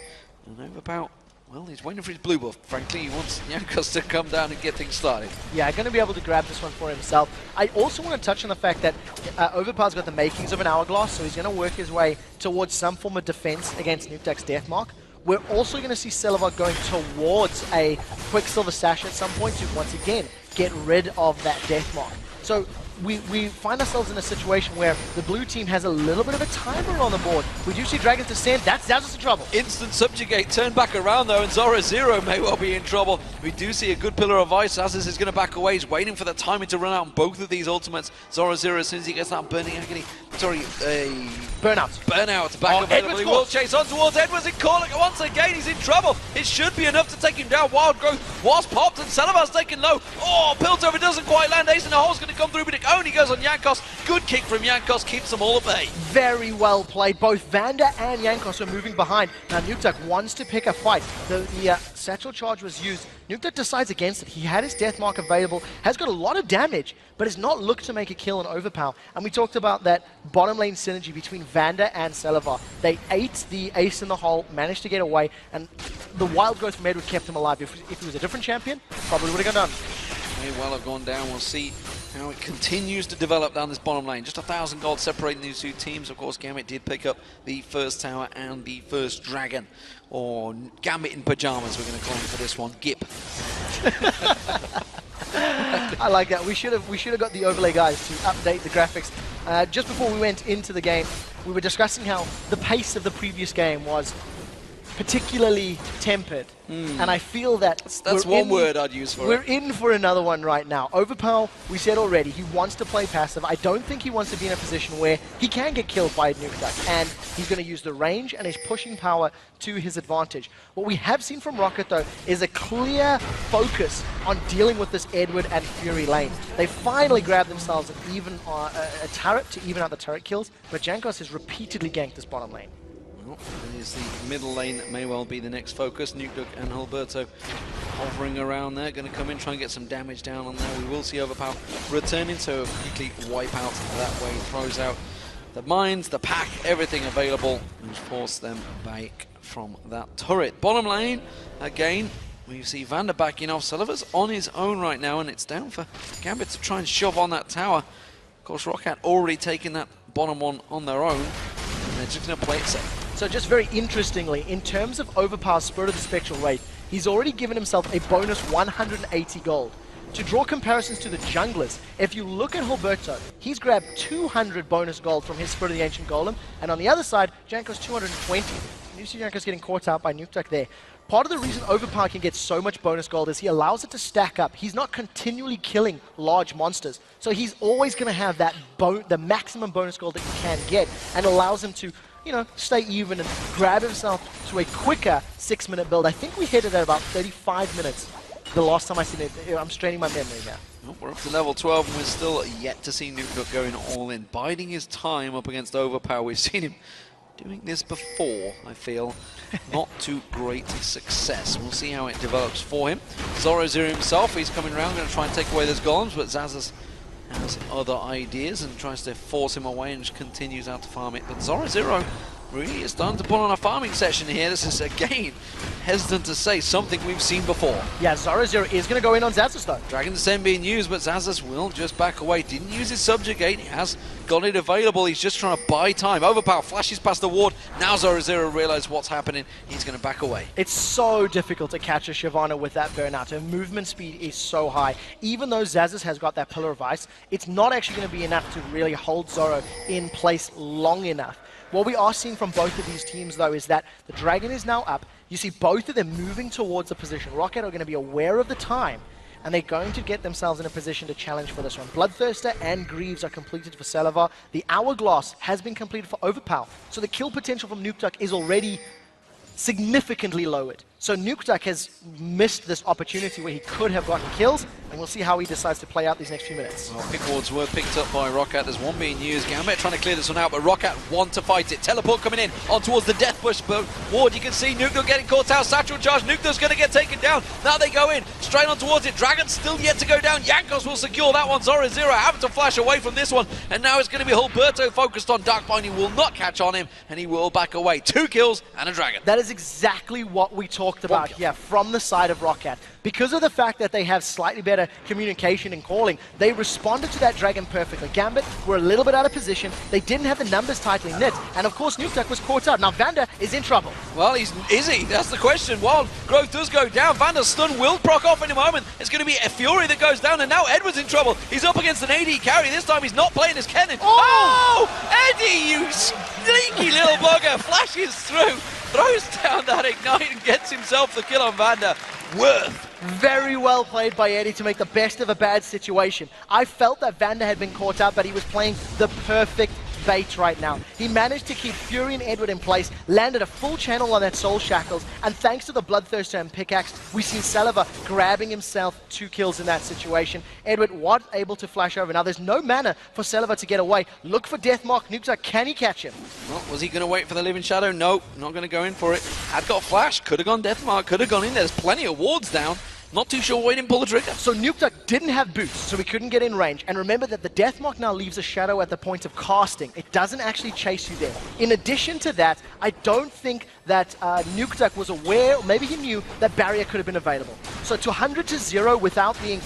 And Overpower, well, he's waiting for his blue buff. Frankly, he wants Jankos to come down and get things started. Yeah, going to be able to grab this one for himself. I also want to touch on the fact that Overpower's got the makings of an hourglass, so he's going to work his way towards some form of defense against Nuktak's Deathmark. We're also going to see Selva going towards a Quicksilver Sash at some point to, once again, get rid of that Deathmark. So we find ourselves in a situation where the blue team has a little bit of a timer on the board. We do see Dragon's Descent. That's in trouble. Instant Subjugate, turn back around though, and Zoro may well be in trouble. We do see a good Pillar of Ice. Xazus is going to back away. He's waiting for the timing to run out on both of these ultimates. Zoro, as soon as he gets that Burning Agony, sorry, Burnout back available. He will chase on towards Edwards and call it once again. He's in trouble. It should be enough to take him down. Wild Growth was popped and Selva's taken low. Oh, Piltover doesn't quite land. Ace in the hole's going to come through, but it only goes on Jankos. Good kick from Jankos, keeps them all at bay. Very well played. Both Vanda and Jankos are moving behind. Now Nuktak wants to pick a fight. The Satchel Charge was used. Nuktak decides against it. He had his Deathmark available, has got a lot of damage, but has not looked to make a kill on Overpower. And we talked about that bottom lane synergy between Vanda and Selva. They ate the ace in the hole, managed to get away, and the Wild Growth from Edward kept him alive. If he was a different champion, probably would have gone down. May well have gone down. We'll see how it continues to develop down this bottom lane. Just 1,000 gold separating these two teams. Of course, Gambit did pick up the first tower and the first dragon. Or Gambit in pajamas, we're going to call him for this one. Gip. I like that. We should have got the overlay guys to update the graphics. Just before we went into the game, we were discussing how the pace of the previous game was particularly tempered, and I feel that that's one word I'd use for it. We're in for another one right now. Overpower, we said already, he wants to play passive. I don't think he wants to be in a position where he can get killed by a nuke duck, and he's going to use the range and his pushing power to his advantage. What we have seen from Rocket, though, is a clear focus on dealing with this Edward and Fury lane. They finally grabbed themselves a turret to even out the turret kills, but Jankos has repeatedly ganked this bottom lane. Well, it is the middle lane that may well be the next focus. Nukeduck and Alberto hovering around there, going to come in, try and get some damage down on there. We will see Overpower returning, so quickly wipe out that way. Throws out the mines, the pack, everything available, and force them back from that turret. Bottom lane, again, we see Vander backing off. Sullivan's on his own right now, and it's down for Gambit to try and shove on that tower. Of course, Roccat already taken that bottom one on their own, and they're just going to play it safe. So just very interestingly, in terms of Overpower's Spirit of the Spectral Wraith, he's already given himself a bonus 180 gold. To draw comparisons to the junglers, if you look at Alberto, he's grabbed 200 bonus gold from his Spirit of the Ancient Golem, and on the other side, Janko's 220. You see Janko's getting caught out by Nukeduck there. Part of the reason Overpower can get so much bonus gold is he allows it to stack up. He's not continually killing large monsters, so he's always going to have that the maximum bonus gold that he can get, and allows him to, you know, stay even and grab himself to a quicker 6-minute build. I think we hit it at about 35 minutes the last time I seen it. I'm straining my memory now. Well, we're up to level 12 and we're still yet to see Nukeduck going all in, biding his time up against Overpower. We've seen him doing this before, I feel. Not to great success. We'll see how it develops for him. Zoro0 himself, he's coming around, going to try and take away those golems, but Zazas has other ideas and tries to force him away and just continues out to farm it. But Zoro0 really is starting to put on a farming session here. This is, again, hesitant to say, something we've seen before. Yeah, Zoro0 is going to go in on Zazas, though. Dragon Descent being used, but Zazas will just back away. Didn't use his Subjugate. He has got it available. He's just trying to buy time. Overpower flashes past the ward. Now Zoro0 realizes what's happening. He's going to back away. It's so difficult to catch a Shyvana with that burnout. Her movement speed is so high. Even though Zazas has got that Pillar of Ice, it's not actually going to be enough to really hold Zoro in place long enough. What we are seeing from both of these teams, though, is that the Dragon is now up. You see both of them moving towards a position. Rocket are going to be aware of the time, and they're going to get themselves in a position to challenge for this one. Bloodthirster and Greaves are completed for Salivar. The Hourglass has been completed for Overpower. So the kill potential from Nukeduck is already significantly lowered. So Nukeduck has missed this opportunity where he could have gotten kills, and we'll see how he decides to play out these next few minutes. Well, pick wards were picked up by Roccat. There's one being used. Gambit trying to clear this one out, but Roccat want to fight it. Teleport coming in on towards the Death Bush ward. You can see Nukeduck getting caught out. Satchel charge. Nukeduck's going to get taken down. Now they go in straight on towards it. Dragon's still yet to go down. Jankos will secure that one. Zoro0 having to flash away from this one, and now it's going to be Alberto focused on Darkbind. He will not catch on him, and he will back away. 2 kills and a Dragon. That is exactly what we talked about here from the side of Roccat. Because of the fact that they have slightly better communication and calling, they responded to that Dragon perfectly. Gambit were a little bit out of position. They didn't have the numbers tightly knit. And of course, Nukeduck was caught out. Now Vander is in trouble. Well, is he? That's the question. While growth does go down, Vander's stun will proc off in a moment. It's going to be a Fury that goes down, and now Edward's in trouble. He's up against an AD carry. This time he's not playing as Kennen. Oh! Eddie, you sneaky little bugger, flashes through, throws down that Ignite and gets himself the kill on Vander. Worth. Very well played by Eddie to make the best of a bad situation. I felt that Vander had been caught out, but he was playing the perfect bait right now. He managed to keep Fury and Edward in place, landed a full channel on that Soul Shackles, and thanks to the Bloodthirster and Pickaxe, we've seen Salivar grabbing himself 2 kills in that situation. Edward was able to flash over. Now there's no mana for Salivar to get away. Look for Deathmark. Nukeduck, can he catch him? Well, was he going to wait for the Living Shadow? No, not going to go in for it. Had got flash, could have gone Deathmark, could have gone in. There's plenty of wards down. Not too sure why he didn't pull the trigger. So Nukeduck didn't have boots, so he couldn't get in range. And remember that the Deathmark now leaves a shadow at the point of casting. It doesn't actually chase you there. In addition to that, I don't think that Nukeduck was aware, or maybe he knew, that barrier could have been available. So to 100 to 0 without being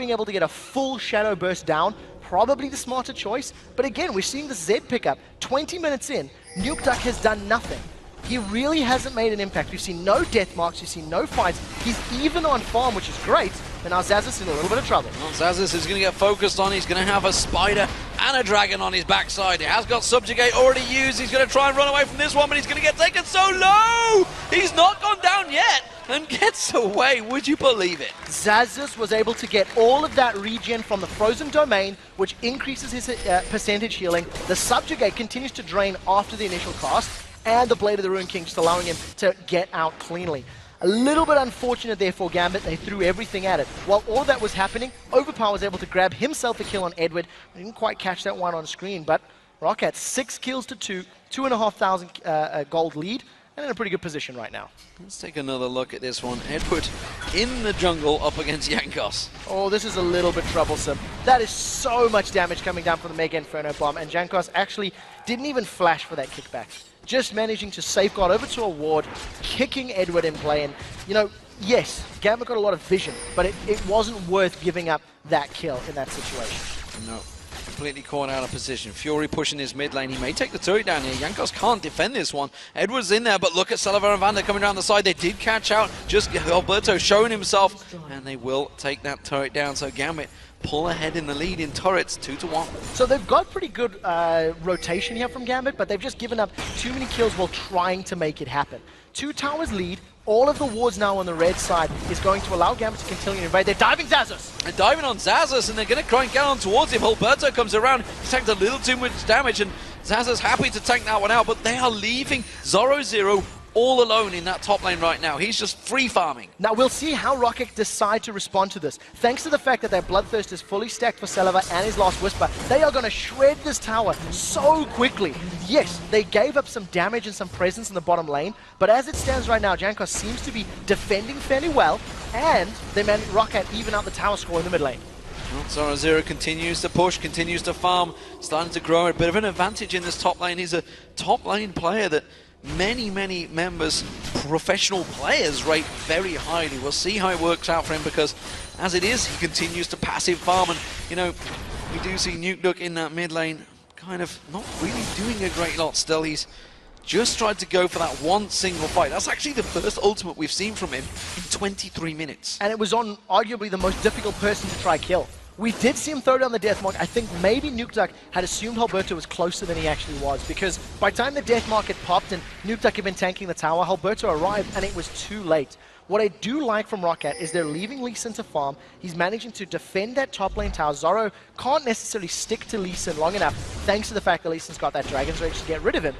able to get a full shadow burst down, probably the smarter choice. But again, we're seeing the Zed pickup. 20 minutes in, Nukeduck has done nothing. He really hasn't made an impact. We've seen no death marks, we've seen no fights. He's even on farm, which is great, but now Zazas in a little bit of trouble. Well, Zazas is going to get focused on. He's going to have a Spider and a dragon on his backside. He has got Subjugate already used. He's going to try and run away from this one, but he's going to get taken so low. He's not gone down yet and gets away. Would you believe it? Xazus was able to get all of that regen from the frozen domain, which increases his percentage healing. The Subjugate continues to drain after the initial cast, and the Blade of the Ruin King just allowing him to get out cleanly. A little bit unfortunate there for Gambit. They threw everything at it. While all that was happening, Overpower was able to grab himself a kill on Edward. Didn't quite catch that one on screen, but ROC at 6 kills to 2, 2,500 gold lead, and in a pretty good position right now. Let's take another look at this one. Edward in the jungle up against Jankos. Oh, this is a little bit troublesome. That is so much damage coming down from the Mega Inferno Bomb, and Jankos actually didn't even flash for that kickback. Just managing to safeguard over to a ward, kicking Edward in play, and, you know, yes, Gambit got a lot of vision, but it wasn't worth giving up that kill in that situation. No. Completely caught out of position. Fury pushing his mid lane. He may take the turret down here. Jankos can't defend this one. Edward's in there, but look at Salazar and Vander coming down the side. They did catch out. Just Alberto showing himself, and they will take that turret down. So Gambit pull ahead in the lead in turrets, 2-1. So they've got pretty good rotation here from Gambit, but they've just given up too many kills while trying to make it happen. 2 towers lead. All of the wards now on the red side is going to allow Gambit to continue to invade. They're diving Xazus! They're diving on Xazus, and they're going to try and get on towards him. Alberto comes around. He's tanked a little too much damage, and Xazus happy to tank that one out, but they are leaving Zoro all alone in that top lane right now. He's just free farming. Now we'll see how Rocket decide to respond to this. Thanks to the fact that their Bloodthirst is fully stacked for Salazar and his Last Whisper, they are going to shred this tower so quickly. Yes, they gave up some damage and some presence in the bottom lane, but as it stands right now, Jankos seems to be defending fairly well, and they managed Rocket even out the tower score in the mid lane. Well, Zoro continues to push, continues to farm, starting to grow a bit of an advantage in this top lane. He's a top lane player that many members, professional players, rate very highly. We'll see how it works out for him, because as it is, he continues to passive farm, and you know, we do see Nukeduck in that mid lane kind of not really doing a great lot still. He's just tried to go for that one single fight. That's actually the first ultimate we've seen from him in 23 minutes. And it was on arguably the most difficult person to try kill. We did see him throw down the death mark. I think maybe Nukeduck had assumed Alberto was closer than he actually was, because by the time the death mark had popped and Nukeduck had been tanking the tower, Alberto arrived and it was too late. What I do like from Rocket is they're leaving Lee Sin to farm. He's managing to defend that top lane tower. Zoro can't necessarily stick to Lee Sin long enough, thanks to the fact that Lee Sin's got that Dragon's Rage to get rid of him.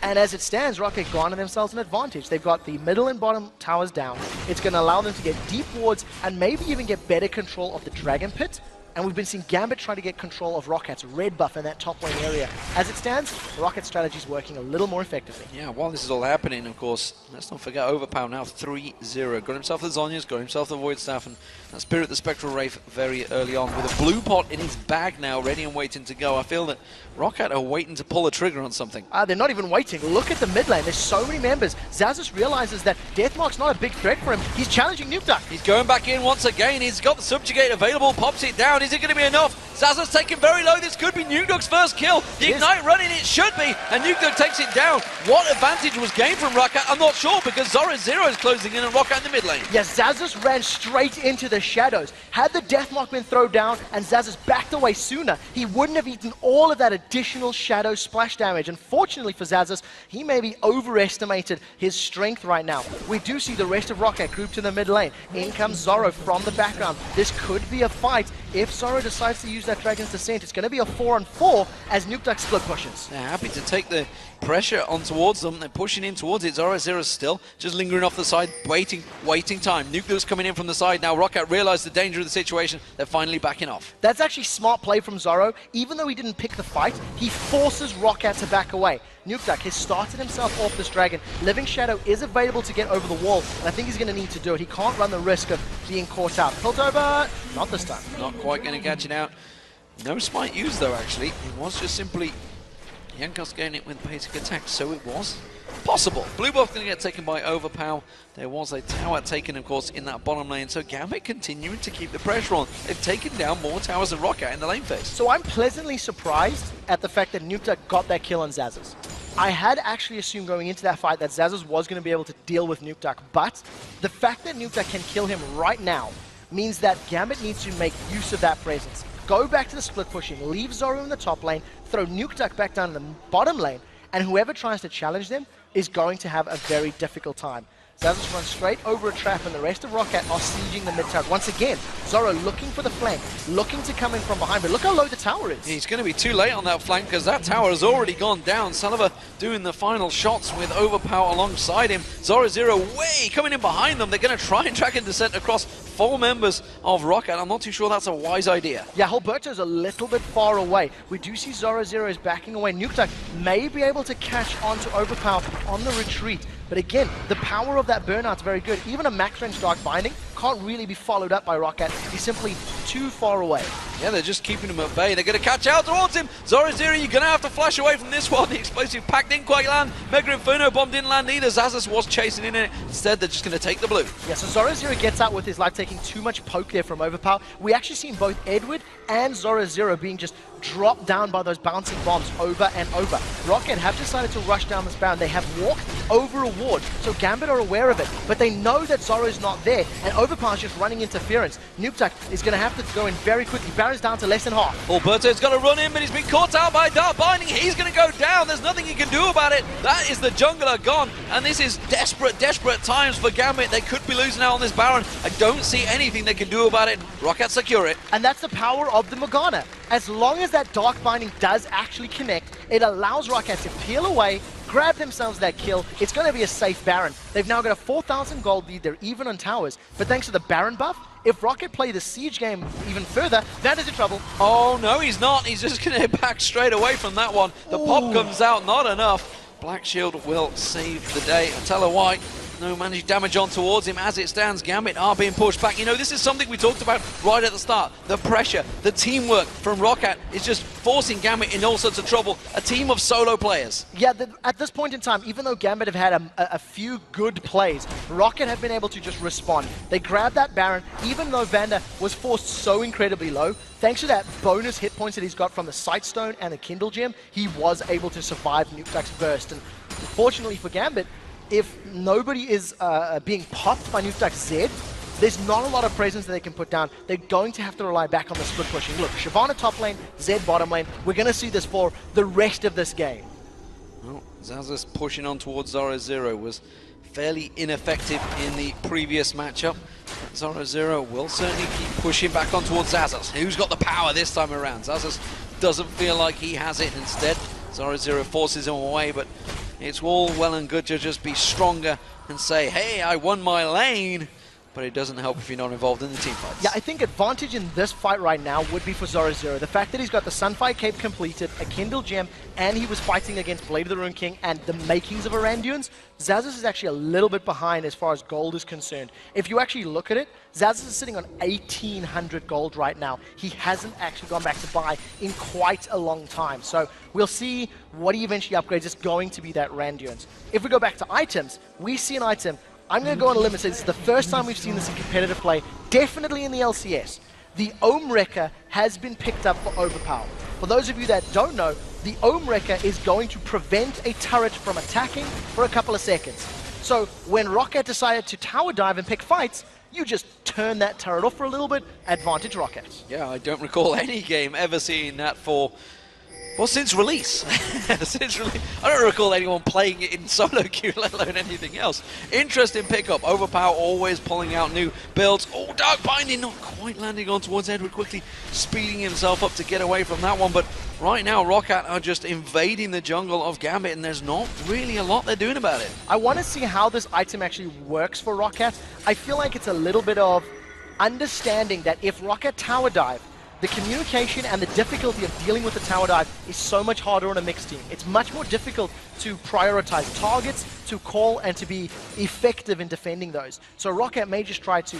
And as it stands, Rocket garner themselves an advantage. They've got the middle and bottom towers down. It's going to allow them to get deep wards and maybe even get better control of the Dragon Pit. And we've been seeing Gambit try to get control of Rocket's red buff in that top lane area. As it stands, Rocket's strategy is working a little more effectively. Yeah, while this is all happening, of course, let's not forget Overpower now 3-0. Got himself the Zhonya's, got himself the Void Staff, and that Spirit the Spectral Wraith very early on with a blue pot in his bag now, ready and waiting to go. I feel that Rocket are waiting to pull a trigger on something. They're not even waiting. Look at the mid lane. There's so many members. Xazus realizes that Deathmark's not a big threat for him. He's challenging Nukeduck. He's going back in once again. He's got the Subjugate available, pops it down. Is it going to be enough? Xazus taken very low. This could be Nukeduck's first kill. The Ignite running, it should be. And Nukeduck takes it down. What advantage was gained from Rocket? I'm not sure, because Zoro is closing in and Rocket in the mid lane. Yes, Xazus ran straight into the shadows. Had the Deathmark been thrown down and Xazus backed away sooner, he wouldn't have eaten all of that additional shadow splash damage. Unfortunately for Xazus, he maybe overestimated his strength right now. We do see the rest of Rocket grouped in the mid lane. In comes Zoro from the background. This could be a fight. If Zoro decides to use that Dragon's Descent, it's going to be a 4-on-4 as Nukeduck split pushes. They're happy to take the pressure on towards them. They're pushing in towards it. Zoro still just lingering off the side, waiting time. Nukeduck's coming in from the side now. Rocket realized the danger of the situation. They're finally backing off. That's actually smart play from Zoro. Even though he didn't pick the fight, he forces Rocket to back away. Nukeduck has started himself off this dragon. Living Shadow is available to get over the wall, and I think he's going to need to do it. He can't run the risk of being caught out. Piltover, not this time. Not quite going to catch it out. No smite used though, actually. It was just simply Jankos getting it with basic attack, so it was possible. Blue buff going to get taken by Overpower. There was a tower taken, of course, in that bottom lane, so Gambit continuing to keep the pressure on. They've taken down more towers than Rocket in the lane phase. So I'm pleasantly surprised at the fact that Nukeduck got that kill on Xazus. I had actually assumed going into that fight that Xazus was going to be able to deal with Nukeduck, but the fact that Nukeduck can kill him right now means that Gambit needs to make use of that presence. go back to the split pushing, leave Zoro in the top lane, throw Nuke Duck back down in the bottom lane, and whoever tries to challenge them is going to have a very difficult time. Xaxus runs straight over a trap, and the rest of ROC are sieging the mid tower. Once again, Zoro looking for the flank, looking to come in from behind, but look how low the tower is. He's going to be too late on that flank because that tower has already gone down. Sullivan doing the final shots with Overpower alongside him. Zoro way coming in behind them. They're going to try and track and descent across 4 members of ROC, and I'm not too sure that's a wise idea. Yeah, Alberto's a little bit far away. We do see Zoro is backing away. Nuke Duck may be able to catch onto Overpower on the retreat. But again, the power of that burnout's very good. Even a max range Dark Binding can't really be followed up by ROC. He's simply too far away. Yeah, they're just keeping him at bay. They're going to catch out towards him. Zoro, you're going to have to flash away from this one. The explosive pack didn't quite land. Mega Inferno bomb didn't land either. Xaxus was chasing in it. Instead, they're just going to take the blue. Yeah, so Zoro gets out with his life, taking too much poke there from Overpower. We actually seen both Edward and Zoro being just dropped down by those bouncing bombs over and over. Rocket have decided to rush down this bound. They have walked over a ward, so Gambit are aware of it, but they know that Zoro's not there, and Overpower's just running interference. Nuke Duck is going to have to go in very quickly. Baron's down to less than half. Alberto's got to run in, but he's been caught out by Dark Binding. He's going to go down. There's nothing he can do about it. That is the jungler gone, and this is desperate times for Gambit. They could be losing out on this Baron. I don't see anything they can do about it. Rocket secure it. And that's the power of the Morgana. As long as that Dark Binding does actually connect, it allows Rocket to peel away, grab themselves that kill. It's going to be a safe Baron. They've now got a 4,000 gold lead. They're even on towers. But thanks to the Baron buff, if Rocket play the siege game even further, that is in trouble. Oh, no, he's not. He's just going to back straight away from that one. The pop comes out, not enough. Black Shield will save the day. I tell her why. No managed damage on towards him as it stands. Gambit are being pushed back. You know, this is something we talked about right at the start. The pressure, the teamwork from Roccat is just forcing Gambit in all sorts of trouble. A team of solo players. Yeah, at this point in time, even though Gambit have had a few good plays, Rocket have been able to just respond. They grabbed that Baron, even though Vander was forced so incredibly low. Thanks to that bonus hit points that he's got from the Sightstone and the Kindle Gem, he was able to survive Nuke Duck's burst. And fortunately for Gambit, if nobody is being popped by Nuke Duck's Zed, there's not a lot of presence that they can put down. They're going to have to rely back on the split pushing. Look, Shyvana top lane, Zed bottom lane. We're going to see this for the rest of this game. Well, Xaxus pushing on towards Zoro was fairly ineffective in the previous matchup. Zoro will certainly keep pushing back on towards Xaxus. Who's got the power this time around? Xaxus doesn't feel like he has it. Instead, Zoro forces him away, but it's all well and good to just be stronger and say, hey, I won my lane, but it doesn't help if you're not involved in the team fights. Yeah, I think advantage in this fight right now would be for Zoro. The fact that he's got the Sunfire Cape completed, a Kindle Gem, and he was fighting against Blade of the Ruined King and the makings of Aranduans, Xaxus is actually a little bit behind as far as gold is concerned. If you actually look at it, Xaxus is sitting on 1,800 gold right now. He hasn't actually gone back to buy in quite a long time. So we'll see what he eventually upgrades. It's going to be that Randuans. If we go back to items, we see an item. I'm going to go on a limb and say this is the first time we've seen this in competitive play, definitely in the LCS. The Ohm Wrecker has been picked up for Overpower. For those of you that don't know, the Ohm Wrecker is going to prevent a turret from attacking for a couple of seconds. So when Rocket decided to tower dive and pick fights, you just turn that turret off for a little bit, advantage Rocket. Yeah, I don't recall any game ever seeing that for, well, since release. I don't recall anyone playing it in solo queue, let alone anything else. Interesting pickup. Overpower always pulling out new builds. Oh, Dark Binding not quite landing on towards Edward, quickly speeding himself up to get away from that one. But right now, Roccat are just invading the jungle of Gambit, and there's not really a lot they're doing about it. I want to see how this item actually works for Roccat. I feel like it's a little bit of understanding that if Roccat tower dive, the communication and the difficulty of dealing with the tower dive is so much harder on a mixed team. It's much more difficult to prioritize targets, to call, and to be effective in defending those. So Roccat may just try to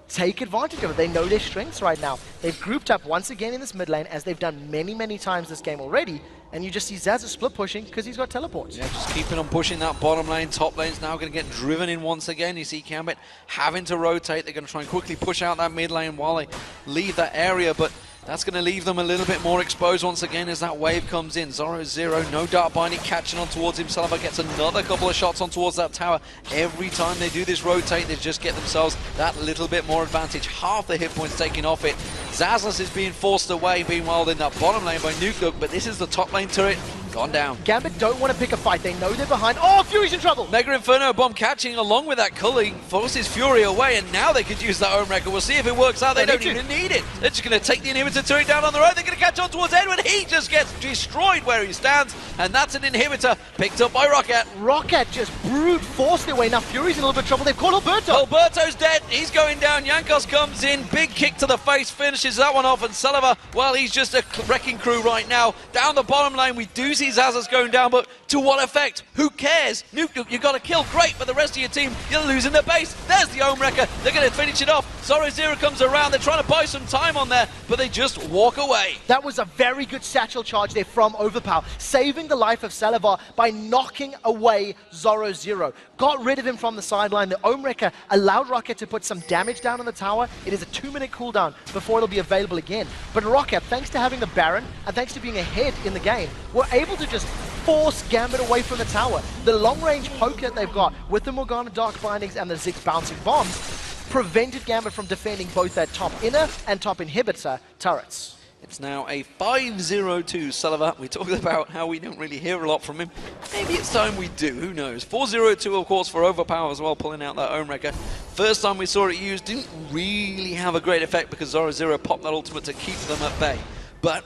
take advantage of it. They know their strengths right now. They've grouped up once again in this mid lane, as they've done many, many times this game already. And you just see Xaxus split pushing because he's got teleports. Yeah, just keeping on pushing that bottom lane. Top lane's now going to get driven in once again. You see Gambit having to rotate. They're going to try and quickly push out that mid lane while they leave that area. But That's going to leave them a little bit more exposed once again as that wave comes in. Zoro, no dart binding, catching on towards him. Saliva gets another couple of shots on towards that tower. Every time they do this rotate, they just get themselves that little bit more advantage. Half the hit points taken off it. Zazas is being forced away, being walled in that bottom lane by Nuke, but this is the top lane turret. Gone down. Gambit don't want to pick a fight. They know they're behind. Oh, Fury's in trouble! Mega Inferno bomb catching along with that culling forces Fury away, and now they could use that home wrecker. We'll see if it works out. They don't even need it. They're just going to take the inhibitor turret down on their own. They're going to catch on towards Edwin. He just gets destroyed where he stands, and that's an inhibitor picked up by Rocket. Rocket just brute forced their way. Now Fury's in a little bit of trouble. They've caught Alberto. Alberto's dead. He's going down. Jankos comes in. Big kick to the face. Finishes that one off, and Saliva, well, he's just a wrecking crew right now. Down the bottom lane, we do see Zazas going down, but to what effect? Who cares? Nuke, you got to kill. Great, but the rest of your team, you're losing the base. There's the home wrecker. They're going to finish it off. Zero comes around. They're trying to buy some time on there, but they just walk away. That was a very good satchel charge there from Overpower, saving the life of Saliva by knocking away Zero. Got rid of him from the sideline. The home wrecker allowed Rocket to put some damage down on the tower. It is a 2-minute cooldown before it'll be available again. But Rocket, thanks to having the Baron and thanks to being ahead in the game, were able to just force Gambit away from the tower. The long-range poke that they've got with the Morgana Dark Bindings and the Ziggs bouncing bombs prevented Gambit from defending both their top inner and top inhibitor turrets. It's now a 5-0-2 Saliva. We talked about how we don't really hear a lot from him. Maybe it's time we do, who knows. 4-0-2 of course for Overpower as well, pulling out that home wrecker. First time we saw it used, didn't really have a great effect because Zero popped that ultimate to keep them at bay. But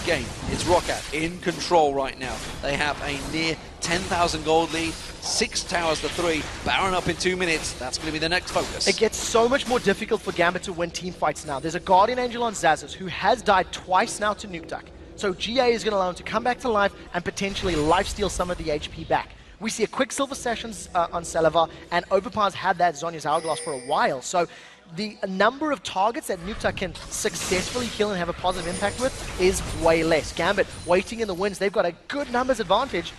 again, it's Rocket in control right now. They have a near 10,000 gold lead, 6 towers to 3, Baron up in 2 minutes. That's going to be the next focus. It gets so much more difficult for Gambit to win team fights now. There's a Guardian Angel on Zazas who has died twice now to Nuke. So GA is going to allow him to come back to life and potentially lifesteal some of the HP back. We see a quick Silver Sessions on Saliva, and Overpower's had that Zhonya's Hourglass for a while. So the number of targets that Nuke can successfully kill and have a positive impact with is way less. Gambit waiting in the wins. They've got a good numbers advantage,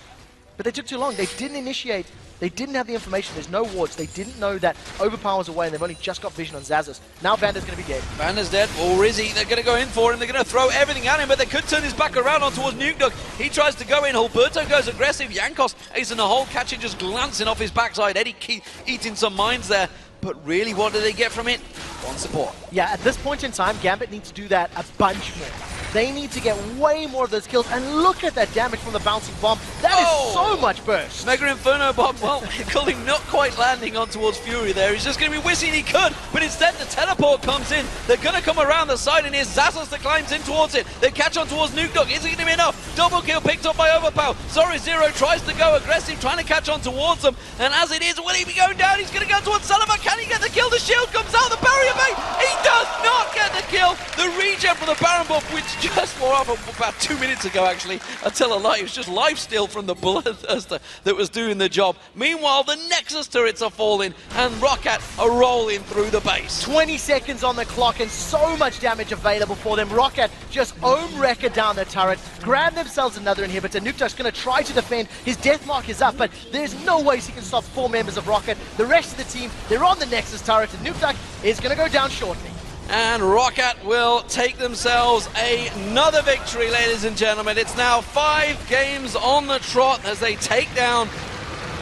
but they took too long. They didn't initiate. They didn't have the information. There's no wards. They didn't know that Overpower's away, and they've only just got vision on Zazas. Now Vander's going to be dead. Vander's dead, or is he? They're going to go in for him. They're going to throw everything at him, but they could turn his back around on towards Nuke. He tries to go in. Alberto goes aggressive. Jankos is in the hole, catching, just glancing off his backside. Eddie eating some mines there. But really, what do they get from it? One support. Yeah, at this point in time, Gambit needs to do that a bunch more. They need to get way more of those kills, and look at that damage from the bouncing bomb. That is so much burst. Mega Inferno bomb, well, Culling not quite landing on towards Fury there. He's just going to be whizzing, he could, but instead the teleport comes in. They're going to come around the side, and here's Zazas that climbs in towards it. They catch on towards Nuke. Is it going to be enough? Double kill picked up by Overpower. Zero tries to go aggressive, trying to catch on towards them, and as it is, will he be going down? He's going to go towards Saliva. Can he get the kill? The shield comes out, the barrier bait. He does not get the kill. The regen from the Baron buff, which just wore off about 2 minutes ago, actually. I tell a lie, it was just lifesteal from the Bloodthirster that was doing the job. Meanwhile, the Nexus turrets are falling, and Rocket are rolling through the base. 20 seconds on the clock, and so much damage available for them. Rocket just own wrecker down the turret, grab themselves another inhibitor. Nukeduck's going to try to defend. His death mark is up, but there's no ways he can stop 4 members of Rocket. The rest of the team, they're on the Nexus turret, and Nukeduck is going to go down shortly. And Rocket will take themselves another victory, ladies and gentlemen. It's now 5 games on the trot as they take down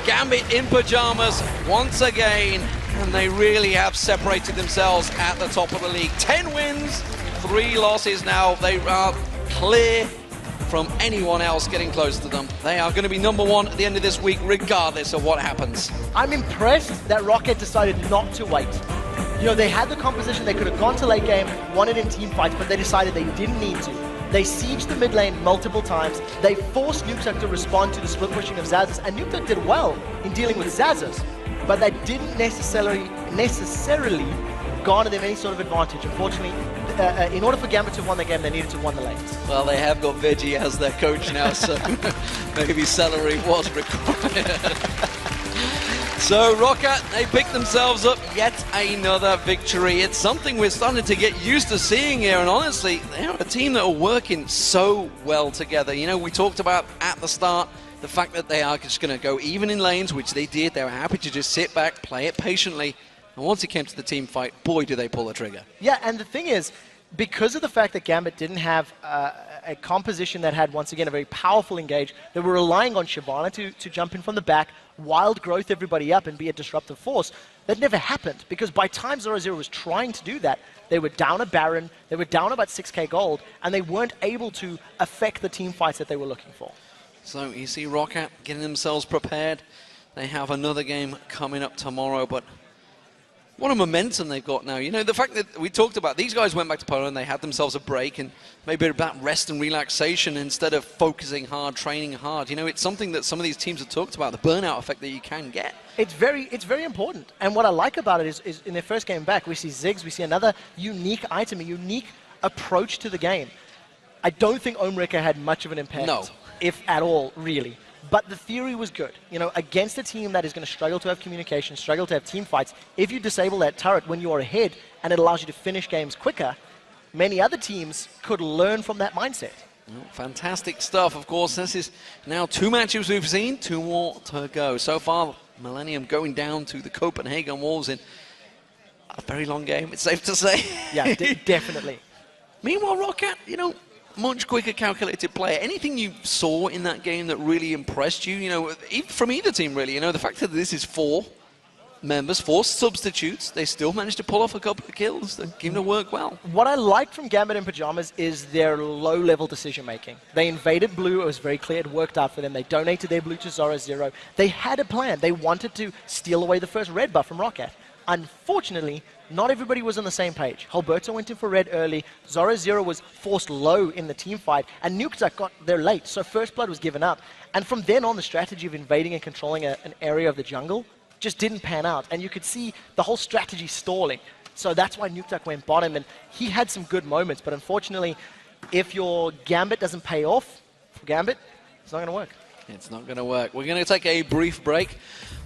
Gambit in pajamas once again. And they really have separated themselves at the top of the league. 10 wins, 3 losses now. They are clear from anyone else getting close to them. They are going to be #1 at the end of this week, regardless of what happens. I'm impressed that Rocket decided not to wait. You know, they had the composition, they could have gone to late game, won it in team fights, but they decided they didn't need to. They sieged the mid lane multiple times. They forced Nukeduck to respond to the split pushing of Zazas, and Nukeduck did well in dealing with Zazas, but that didn't necessarily garner them any sort of advantage. Unfortunately, in order for Gambit to win the game, they needed to win the lanes. Well, they have got Veggie as their coach now, so maybe salary was required. So Rocket, they picked themselves up yet another victory. It's something we're starting to get used to seeing here, and honestly, they're a team that are working so well together. You know, we talked about at the start the fact that they are just going to go even in lanes, which they did. They were happy to just sit back, play it patiently, and once it came to the team fight, boy, do they pull the trigger. Yeah, and the thing is, because of the fact that Gambit didn't have a composition that had, once again, a very powerful engage, they were relying on Shyvana to jump in from the back, wild growth everybody up and be a disruptive force. That never happened, because by time 0-0 was trying to do that, they were down a Baron, they were down about 6k gold, and they weren't able to affect the team fights that they were looking for. So you see ROC getting themselves prepared. They have another game coming up tomorrow, but what a momentum they've got now. You know, the fact that we talked about, these guys went back to Poland, they had themselves a break, and maybe about rest and relaxation instead of focusing hard, training hard. You know, it's something that some of these teams have talked about, the burnout effect that you can get. It's very important. And what I like about it is in their first game back, we see Ziggs, we see another unique item, a unique approach to the game. I don't think Omrika had much of an impact, if at all, really. But the theory was good. You know, against a team that is going to struggle to have communication, struggle to have team fights, if you disable that turret when you're ahead and it allows you to finish games quicker, many other teams could learn from that mindset. Well, fantastic stuff. Of course, this is now 2 matches we've seen, 2 more to go. So far, Millennium going down to the Copenhagen Wolves in a very long game, it's safe to say. Yeah, definitely. Meanwhile, ROC, you know, much quicker calculated player. Anything you saw in that game that really impressed you, you know, from either team really? You know, the fact that this is 4 members, 4 substitutes, they still managed to pull off a couple of kills. They seem to work well. What I liked from Gambit in Pyjamas is their low-level decision-making. They invaded blue. It was very clear it worked out for them. They donated their blue to 0-0. They had a plan. They wanted to steal away the first red buff from ROC. Unfortunately, not everybody was on the same page. Alberto went in for red early, 0-0 was forced low in the team fight, and Nukeduck got there late, so first blood was given up. And from then on, the strategy of invading and controlling an area of the jungle just didn't pan out, and you could see the whole strategy stalling. So that's why Nukeduck went bottom, and he had some good moments, but unfortunately, if your Gambit doesn't pay off for Gambit, it's not going to work. It's not going to work. We're going to take a brief break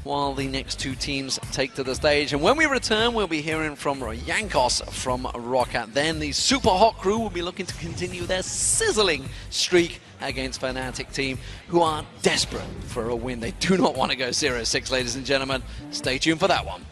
while the next 2 teams take to the stage. And when we return, we'll be hearing from Jankos from ROC. Then the Super Hot crew will be looking to continue their sizzling streak against Fnatic team, who are desperate for a win. They do not want to go 0-6, ladies and gentlemen. Stay tuned for that one.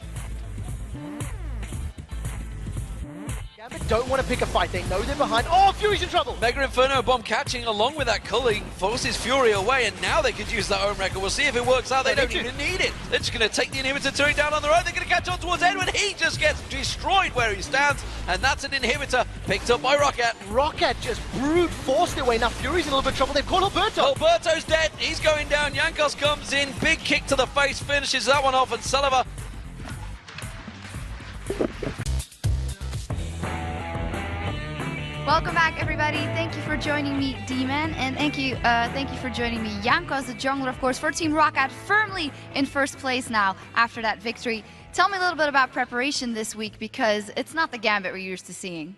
Don't want to pick a fight. They know they're behind. Oh, Fury's in trouble. Mega Inferno bomb catching along with that Culling forces Fury away, and now they could use that home record. We'll see if it works out. They don't even need it. They're just going to take the inhibitor turret down on their own. They're going to catch on towards Edwin. He just gets destroyed where he stands, and that's an inhibitor picked up by ROC. ROC just brute forced their way. Now Fury's in a little bit of trouble. They've caught Alberto. Alberto's dead. He's going down. Jankos comes in. Big kick to the face. Finishes that one off, and Sullivan. Welcome back, everybody. Thank you for joining me, D-Man, and thank you for joining me, Jankos, the jungler, of course, for Team ROC firmly in first place now after that victory. Tell me a little bit about preparation this week, because it's not the Gambit we're used to seeing.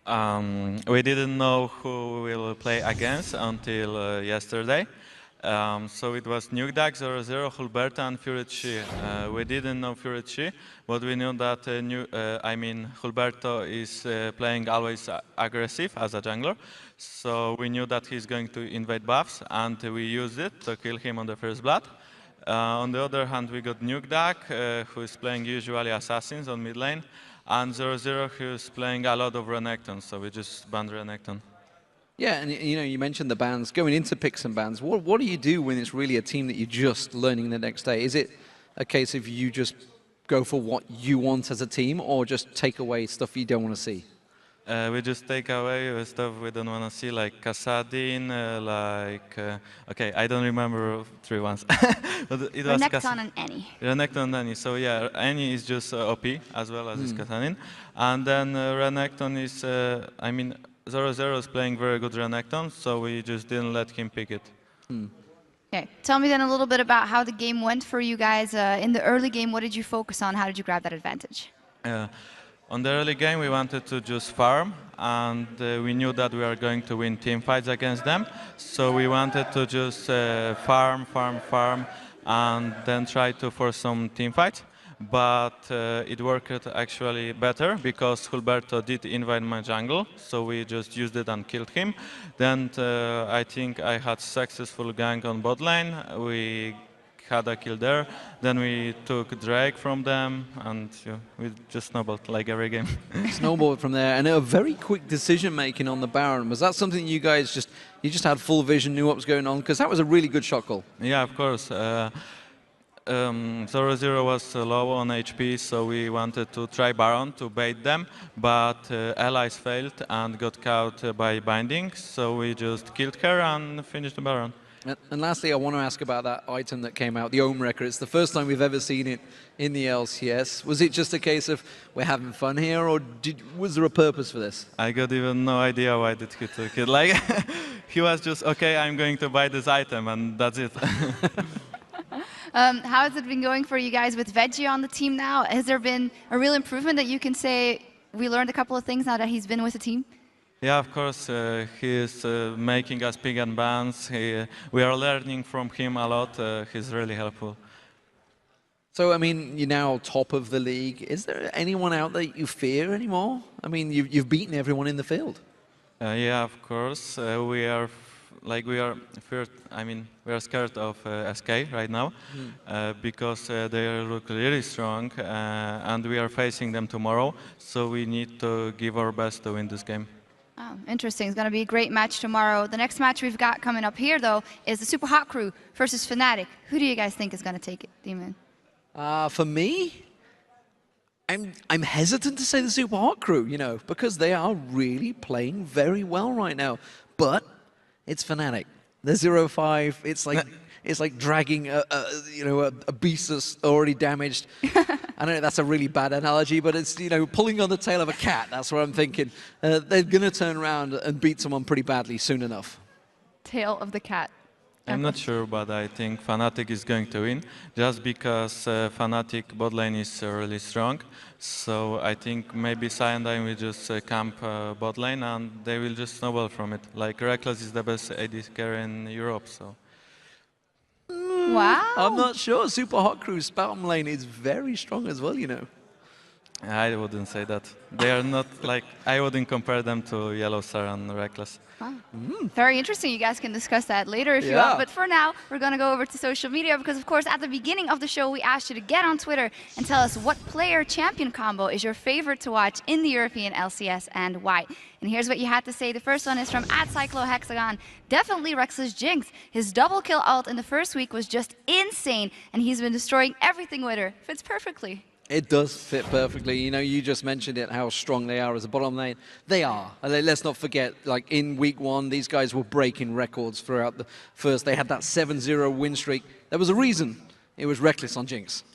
We didn't know who we will play against until yesterday. So it was Nukeduck, 0-0, Hulberta, and Fury. We didn't know Fury, but we knew that Hulberto is playing always aggressive as a jungler. So we knew that he's going to invade buffs, and we used it to kill him on the first blood. On the other hand, we got Nukeduck, who is playing usually assassins on mid lane, and 0-0, who is playing a lot of Renekton, so we just banned Renekton. Yeah, and you know, you mentioned the bans. Going into picks and bans, what do you do when it's really a team that you're just learning the next day? Is it a case of you just go for what you want as a team, or just take away stuff you don't want to see? We just take away stuff we don't want to see, like Kassadin, okay, I don't remember 3 ones. But it was Renekton and Annie. Renekton and Annie. So yeah, Annie is just OP as well as is Kassadin. And then Renekton is, 0-0 is playing very good Renekton, so we just didn't let him pick it. Okay, tell me then a little bit about how the game went for you guys. In the early game, what did you focus on? How did you grab that advantage? On the early game, we wanted to just farm, and we knew that we were going to win team fights against them. So we wanted to just farm, and then try to force some team fights. But it worked actually better, because Hulberto did invade my jungle, so we just used it and killed him. Then I think I had successful gank on bot lane. We had a kill there. Then we took Drake from them, and we just snowballed like every game. Snowballed from there, and a very quick decision making on the Baron. Was that something you guys just had full vision, knew what was going on? Because that was a really good shot call. Yeah, of course. 0-0 was low on HP, so we wanted to try Baron to bait them, but allies failed and got caught by binding, so we just killed her and finished the Baron. And lastly, I want to ask about that item that came out, the Ohm Wrecker. It's the first time we've ever seen it in the LCS. Was it just a case of we're having fun here, or was there a purpose for this? I got even no idea why did he took it. Like, he was just, okay, I'm going to buy this item, and that's it. How has it been going for you guys with Veggie on the team now? Has there been a real improvement that you can say we learned a couple of things now that he's been with the team? Yeah, of course, he is making us ping and bans. We are learning from him a lot. He's really helpful. So, I mean, you're now top of the league. Is there anyone out there you fear anymore? I mean, you've beaten everyone in the field. Yeah, of course. We are first. I mean, we are scared of SK right now because they look really strong, and we are facing them tomorrow. So we need to give our best to win this game. Oh, interesting. It's going to be a great match tomorrow. The next match we've got coming up here, though, is the Super Hot Crew versus Fnatic. Who do you guys think is going to take it, Demon? For me, I'm hesitant to say the Super Hot Crew, you know, because they are really playing very well right now. But it's Fnatic. They're 0-5. It's like dragging a beast that's already damaged. I know that's a really bad analogy, but it's pulling on the tail of a cat. That's what I'm thinking. They're gonna turn around and beat someone pretty badly soon enough. Tail of the cat. I'm not sure, but I think Fnatic is going to win, just because Fnatic bot lane is really strong. So I think maybe Cyanide will just camp bot lane, and they will just snowball from it. Like, Reckless is the best AD carry in Europe, so... Wow. I'm not sure. Super Hot Crew's bottom lane is very strong as well, you know. I wouldn't say that. They are not like, I wouldn't compare them to Yellow Star and Reckless. Wow. Very interesting. You guys can discuss that later if you want. But for now, we're going to go over to social media because, of course, at the beginning of the show, we asked you to get on Twitter and tell us what player-champion combo is your favorite to watch in the European LCS and why. And here's what you had to say. The first one is from @CycloHexagon. Definitely Rex's Jinx. His double kill ult in the first week was just insane, and he's been destroying everything with her. Fits perfectly. It does fit perfectly. You know, you just mentioned it, how strong they are as a bottom lane. They are. Let's not forget, like in week one, these guys were breaking records throughout the first. They had that 7-0 win streak. There was a reason. It was Reckless on Jinx.